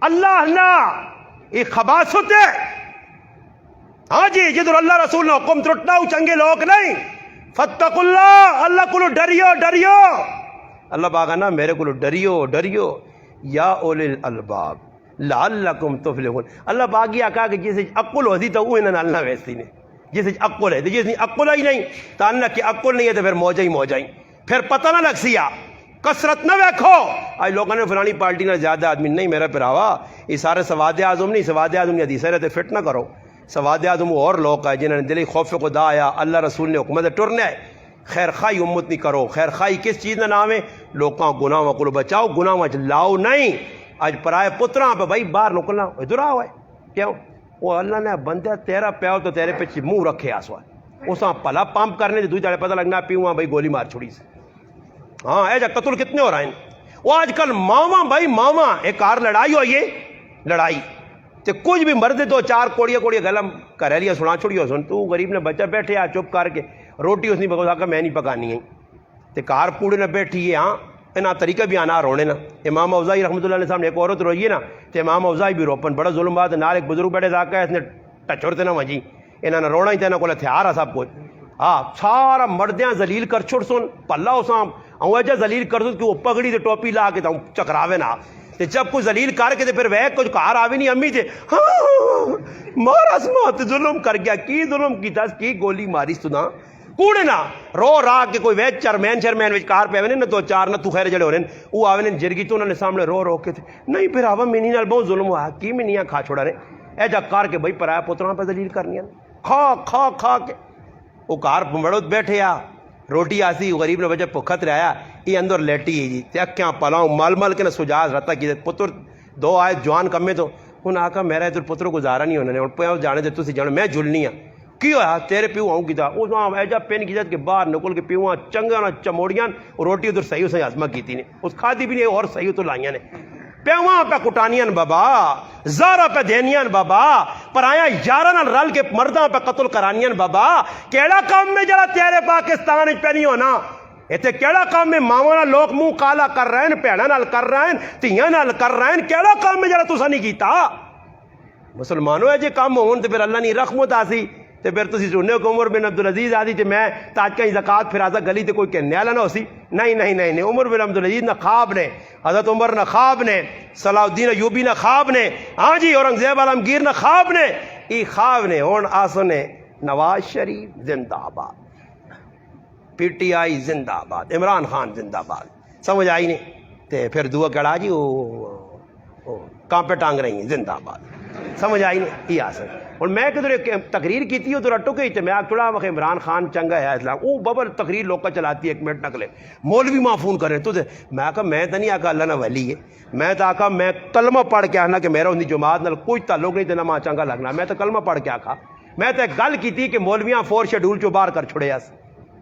اللہ اللہ یہ خباثت ہے ہاں جی جدھر اللہ رسول نے حکم ترٹنا ہو چنگے لوگ نہیں فتق اللہ اللہ کو ڈریو ڈریو اللہ باغا نا میرے کو ڈریو ڈریو یا اولی الالباب لعلکم تفلحون اللہ باغی آکا کہ جسے عقل ہوتی تو وہ انہاں نالنا ویستی نے جسے عقل ہے جس نے عقل ہی نہیں تاننا کہ عقل نہیں ہے تو پھر موجہ ہی موجہ ہی پھر پتہ نہ لگ سیا کسرت نہ ویکھو آج لوگوں نے فلانی پارٹی نہ زیادہ آدمی نہیں میرا پراوا یہ سارے سواد اعظم نہیں سواد اعظم کی حدیث رہتے فٹ نہ کرو سواد اعظم اور لوگ ہے جنہوں نے دلی خوف خدا آیا اللہ رسول نے حکمت ٹرنے ہے خیر خواہی امت نہیں کرو خیر خواہی کس چیز کا نام ہے لوگوں گناہوں کو بچاؤ گناہوں لاؤ نہیں آج پرائے پتراں پہ بھائی باہر نکلنا ادھر آؤ ہے کیوں وہ اللہ نے بندہ تیرا پیو تو تیرے پہ منہ رکھے آسوا اساں پلا پمپ کرنے سے دوسرے پتہ لگنا پیوں بھائی گولی مار چھوڑی سے ہاں اے جا قتل کتنے ہو رہے ہیں وہ آج کل ماما بھائی ماما ایک کار لڑائی ہوئی ہے لڑائی تے کچھ بھی مرد دو چار کوڑیاں کوڑیاں گلم کریلیاں سنا چھوڑی ہو سن تو غریب نے بچہ بیٹھے آ چپ کر کے روٹی اس نے پکا کہ میں نہیں پکانی ہے تے کار پوڑے نہ بیٹھی ہے ہاں نا طریقہ بھی آنا رونے نا امام اوزائی رحمۃ اللہ علیہ سامنے ایک عورت روئی ہے نا تو امام اوزائی بھی روپن بڑا ظلم بات نال ایک بزرگ بیٹھے تھا کہ اس نے ٹچڑتے نا وجی انہوں نے رونا ہی تھا کو ہتھیار آ سب کچھ ہاں سارا مردیاں ذلیل کر چھوڑ سن پلا اساں ایجا ذلیل کر دو کہ وہ پگڑی تے ٹوپی لا کے چکراوے نا تے جب کوئی ذلیل کر کے تے پھر وہ کچھ کار آوے نہیں امی تے ہاں مارا سمات ظلم کر گیا کی ظلم کیتا کی گولی ماری سنا کوڑے نا رو را کے کوئی ویچ چرمین شرمین وچ کار پہ نہ دو چار نہ تو خیر جڑے ہو رہے ہیں وہ آوے نے جرگی تو انہوں نے سامنے رو رو کے تھے نہیں پھر آوا منی نال بہت ظلم ہوا کی منیاں کھا چھوڑا رہے اے جا کار کے بھائی پرایا پتراں پہ ذلیل کرنی کھا کھا کھا کے وہ کار بڑوت بیٹھے آ روٹی آسی غریب نے بچہ پکھت رہا یہ اندر لیٹی ہے جی تے اکھیاں پلاؤں مال مال کے نہ سجاز رہتا کی پتر دو آئے جوان کمے تو انہوں آکھا میرا ادھر پتر گزارا نہیں ہونے اور پہ جانے دے تسی جانے میں جھلنی ہاں کی ہوا تیرے پیو آؤں کیتا اس وہاں ایجا پین کی جات کے باہر نکل کے پیو چنگا نہ چموڑیاں روٹی ادھر صحیح سے عظمہ کیتی نے اس کھادی بھی نہیں اور صحیح تو لائیاں نے پیواں پہ کٹانیاں بابا زارا پہ دینیاں بابا پر آیا یارہ نہ رل کے مرداں پہ قتل کرانیاں بابا کیڑا کام میں جڑا تیرے پاکستان پہ نہیں ہونا ایتھے کیڑا کام میں ماواں لوگ منہ کالا کر رہے ہیں پیڑاں نال کر رہے ہیں تیاں نال کر رہے ہیں کیڑا کام میں جڑا تساں نہیں کیتا مسلمانوں ہے جے کام ہون تے پھر اللہ نہیں رحمت آسی تے پھر تسی سننے کو عمر بن عبدالعزیز آدھی تے میں تاج کا زکات پھر آزا گلی تے کوئی کہنے والا نہ ہوسی نہیں نہیں نہیں نہیں عمر بن عبدالعزیز نہ خواب نے حضرت عمر نہ خواب نے صلاح الدین ایوبی نہ خواب نے ہاں جی اورنگزیب عالمگیر نہ خواب نے ای خواب نے ہون آسو نے نواز شریف زندہ آباد پی ٹی آئی زندہ آباد عمران خان زندہ آباد سمجھ آئی نہیں تے پھر دعا کڑا جی کہاں پہ ٹانگ رہی ہیں زندہ آباد سمجھ آئی نہیں یہ آسن اور میں کدھر ایک تقریر کی تھی ادھر اٹو گئی میں چڑا وقت عمران خان چنگا ہے اسلام وہ ببر تقریر لوگ کا چلاتی ہے 1 منٹ نکلے مولوی ماں فون کریں تو میں کہا میں تو نہیں آکا اللہ نہ ولی ہے میں تو آکا میں کلمہ پڑھ کے آنا کہ میرا اندھی جماعت نال کوئی تعلق نہیں دینا ماں چنگا لگنا میں تو کلمہ پڑھ کے آکا میں تو ایک گل کی تھی کہ مولویاں 4 شیڈول چو باہر کر چھوڑے اس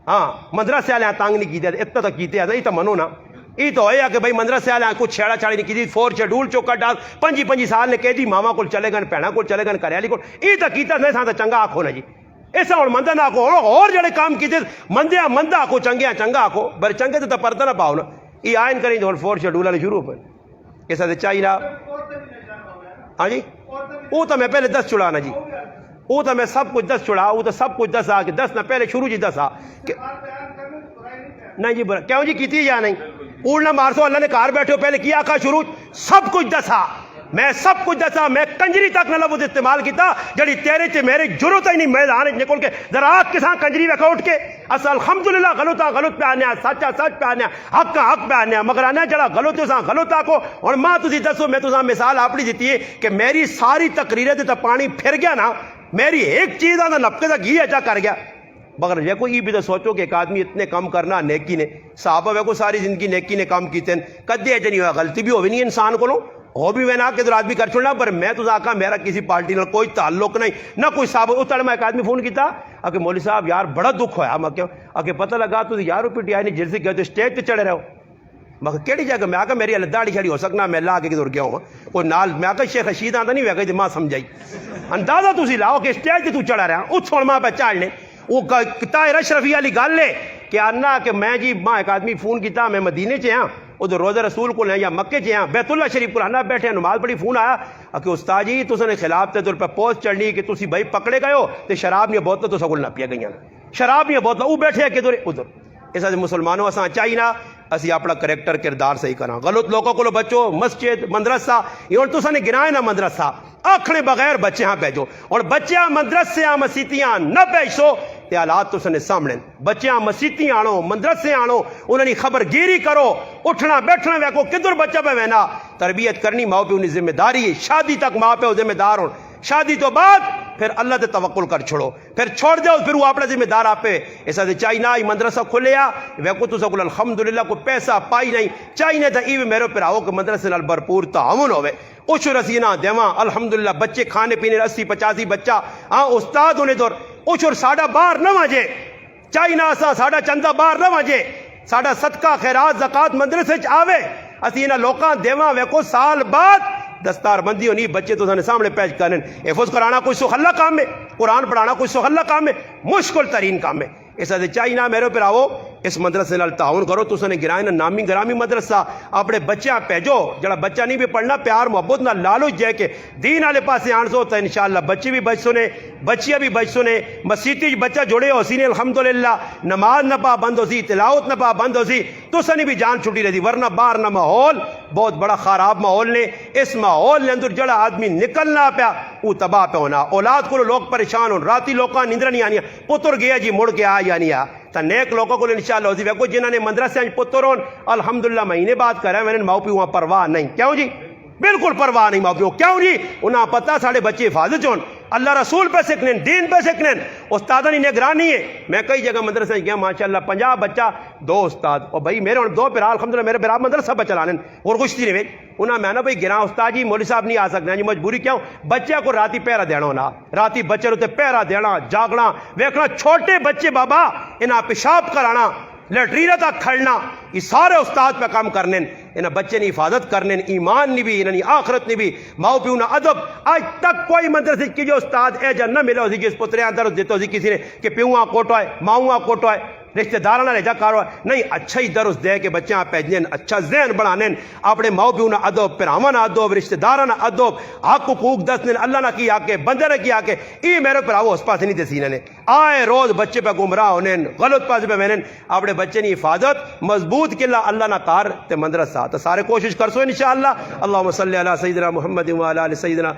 ہاں مدرسے والے تنگ نہیں کیتے اتنا تو کیتے یہ تو منو نا یہ تو ہے کہ بھائی مدرسے والے کچھ چھیڑا چھاڑی نہیں کی 4 شیڈول چو کٹ ڈال 5 سال نے کہہ دی ماما کو چلے گئے بھڑا کو چلے گئے گھر والی کو یہ تو کیتا نہیں سا چنگا آخو نا جی ایسا ہوں مندہ نہ آخو اور جڑے کام کیتے مندیا مندہ آخو چنگیا چنگا آخو بر چنگے تو پردہ نہ پاؤ نا یہ آئین کریں تو 4 شیڈول والے شروع ہوئے ایسا تو چاہیے ہاں جی وہ تو میں پہلے 10 چڑھانا جی وہ تو میں سب کچھ 10 چڑھا وہ تو سب کچھ 10 آ کے 10 نہ پہلے شروع جی 10 آ نہیں جی کیوں جی کیتی یا نہیں اڑنا مارسو اللہ نے کار بیٹھے ہو پہلے کیا آقا شروع سب کچھ دسا میں سب کچھ دسا میں کنجری تک نہ لفظ استعمال کیتا جڑی تیرے تے میرے ضرورت ہی نہیں میدان نکل کے ذرا کے ساتھ کنجری وکھا اٹھ کے اصل الحمدللہ غلطا غلط پہ آنے سچا سچ پہ آنے حق کا حق پہ آنے مگر آنے جڑا غلط ہو سا غلط آکو اور ماں تسی دسو میں تساں مثال اپنی دیتی ہے کہ میری ساری تقریریں تے پانی پھر گیا نا میری ایک چیز آنا نپکے دا گھی اچھا کر گیا مگر یہ کوئی بھی تو سوچو کہ ایک آدمی اتنے کم کرنا نیکی نے صحابہ وے کو ساری زندگی نیکی نے کام کیتے ہیں کدے ایجا نہیں ہوا غلطی بھی ہوئی نہیں انسان کو ہو بھی میں نہ کہ آدمی کر چھوڑنا پر میں تو آکا میرا کسی پارٹی نہ کوئی تعلق نہیں نہ کوئی صحابہ اتر میں ایک آدمی فون کیتا کہ مولوی صاحب یار بڑا دکھ ہویا میں کہ پتہ لگا تو یار پی ٹی آئی نے جلسے گئے تو اسٹیج پہ چڑھے رہو مگر کیڑی جگہ میں آکا میری اللہ داڑھی چھڑی ہو سکنا میں لا کے کدھر گیا ہوں کوئی نال میں آکا شیخ رشید آتا نہیں ہوئے کہ ماں سمجھائی اندازہ تسی لاؤ کہ اسٹیج پہ تو چڑھا رہا اتھ سوڑ ماں پہ چاڑنے وہ طاہر اشرفی والی گل ہے کہ آنا کہ میں جی ماں ایک آدمی فون کیتا میں مدینے چ ہاں ادھر روزہ رسول کو لیں یا مکے چ ہاں بیت اللہ شریف کو آنا بیٹھے نماز پڑھی فون آیا کہ استاد جی تساں نے خلاف تے پہ پوسٹ چڑھنی کہ تسی بھائی پکڑے گئے ہو تے شراب نہیں بوتل تو سکول نہ پیا گئی شراب نہیں بوتل وہ بیٹھے کہ ادھر اس مسلمانوں اساں چاہیے نا اسی اپنا کریکٹر کردار صحیح کرنا غلط لوگوں کو بچو مسجد مدرسہ یہ اور تساں نے گنائے نہ مدرسہ آکھنے بغیر بچے ہاں بھیجو اور بچیاں مدرسیاں مسیتیاں نہ بھیجو تے حالات تو سنے سامنے بچیاں مسیتیاں آنو مدرسے آنو انہوں نے خبر گیری کرو اٹھنا بیٹھنا ویکو کدھر بچہ پہ وینا تربیت کرنی ماں پہ انہیں ذمہ داری ہے شادی تک ماں پہ ذمہ دار ہوں شادی تو بعد پھر اللہ تے توکل کر چھوڑو پھر چھوڑ دو پھر وہ اپنا ذمہ دار آپ پہ ایسا دے چاہیے نہ مدرسہ کھلیا ویکو تو سکول الحمدللہ کو پیسہ پائی نہیں چاہیے تھا ایوے میرے پہ آؤ کہ مدرسے نال بھرپور تعاون ہوئے اشر رسینہ دیواں الحمدللہ بچے کھانے پینے 80-85 بچہ ہاں استاد انہیں دور اشر ساڑھا باہر نہ وجے چاہیے نہ ساڑھا چندہ باہر نہ وجے ساڑھا صدقہ خیرات زکات مدرسے چ آوے اسی انہاں لوکاں دیواں ویکو سال بعد دستار بندی ہونی بچے تو سامنے پیش کرنے حفظ کرانا کوئی سخلا کام ہے قرآن پڑھانا کوئی سخلا کام ہے مشکل ترین کام ہے ایسا دے چاہیے نہ میرے پہ آؤ اس مدرسے نال تعاون کرو تو سنے گرائے نہ نامی گرامی مدرسہ اپنے بچیاں پیجو جڑا بچہ نہیں بھی پڑھنا پیار محبت نہ لالو جے کے دین والے پاسے آن سو تو انشاءاللہ بچے بھی بچ سنے بچیاں بھی بچ سنے مسیتی بچہ جڑے ہو سی نے الحمدللہ نماز نہ پا بند ہو سی تلاوت نہ پا بند ہو سی تو سنی بھی جان چھٹی رہتی ورنہ باہر نہ ماحول بہت بڑا خراب ماحول نے اس ماحول نے اندر جڑا آدمی نکلنا پیا وہ تباہ پہ ہونا اولاد کو لوگ پریشان ہو راتی لوکاں نیندر نہیں آنی پتر گیا جی مڑ کے آ یا نہیں آ تا نیک لوگوں کو انشاءاللہ ہوتی ویکو جنہوں نے مدرسے آج پتر ہون الحمدللہ مہینے بعد کر رہے ہیں میں نے ماؤ پیو وہاں پرواہ نہیں کیوں جی بالکل پرواہ نہیں ماؤ پیو کیوں جی انہاں پتہ ساڑھے بچے حفاظت ہون اللہ رسول پہ سکھنے دین پہ سکھنے استادہ نہیں نگرانی ہے میں کئی جگہ مدرسے گیا ماشاءاللہ 50 بچہ 2 استاد اور بھائی میرے اور 2 پیرا الحمدللہ میرے پیرا مدرسہ بچہ لانے اور کچھ نہیں انہاں میں نا بھائی گراں استاد جی مولوی صاحب نہیں آ سکتے جی مجبوری کیوں بچے کو راتی پیرا دینا ہونا راتی بچے ہوتے پیرا دینا جاگنا ویکھنا چھوٹے بچے بابا انہاں پیشاب کرانا لیٹرین تک کھڑنا یہ سارے استاد پہ کام کرنے انہیں بچے نے حفاظت کرنے ایمان نہیں بھی انہیں آخرت نہیں بھی ماؤ پیو نہ ادب آج تک کوئی مدرسے کی جو استاد اے جن نہ ملے ہو سی جس پتریاں درس دیتے ہو سی کسی نے کہ پیوہاں کوٹو ہے ماؤں کوٹو ہے رشتہ داراں لے جا کارو نہیں اچھا ہی درس دے کے بچیاں پیجنے اچھا ذہن بڑھانے اپنے ماؤ پیو نہ ادب پراواں نہ ادب رشتہ داراں نہ ادب حق حقوق دسنے اللہ نہ کی آکے بندے نہ کی آکے ای میرے پراو اس پاس نہیں دسینے نے آئے روز بچے پہ گمراہ ہونے غلط پاس پہ مینن اپنے بچے نے حفاظت مضبوط کلا اللہ نہ کار تے مدرسہ تو سارے کوشش کرسو انشاءاللہ اللہم صلی علی سیدنا محمد و علی آل سیدنا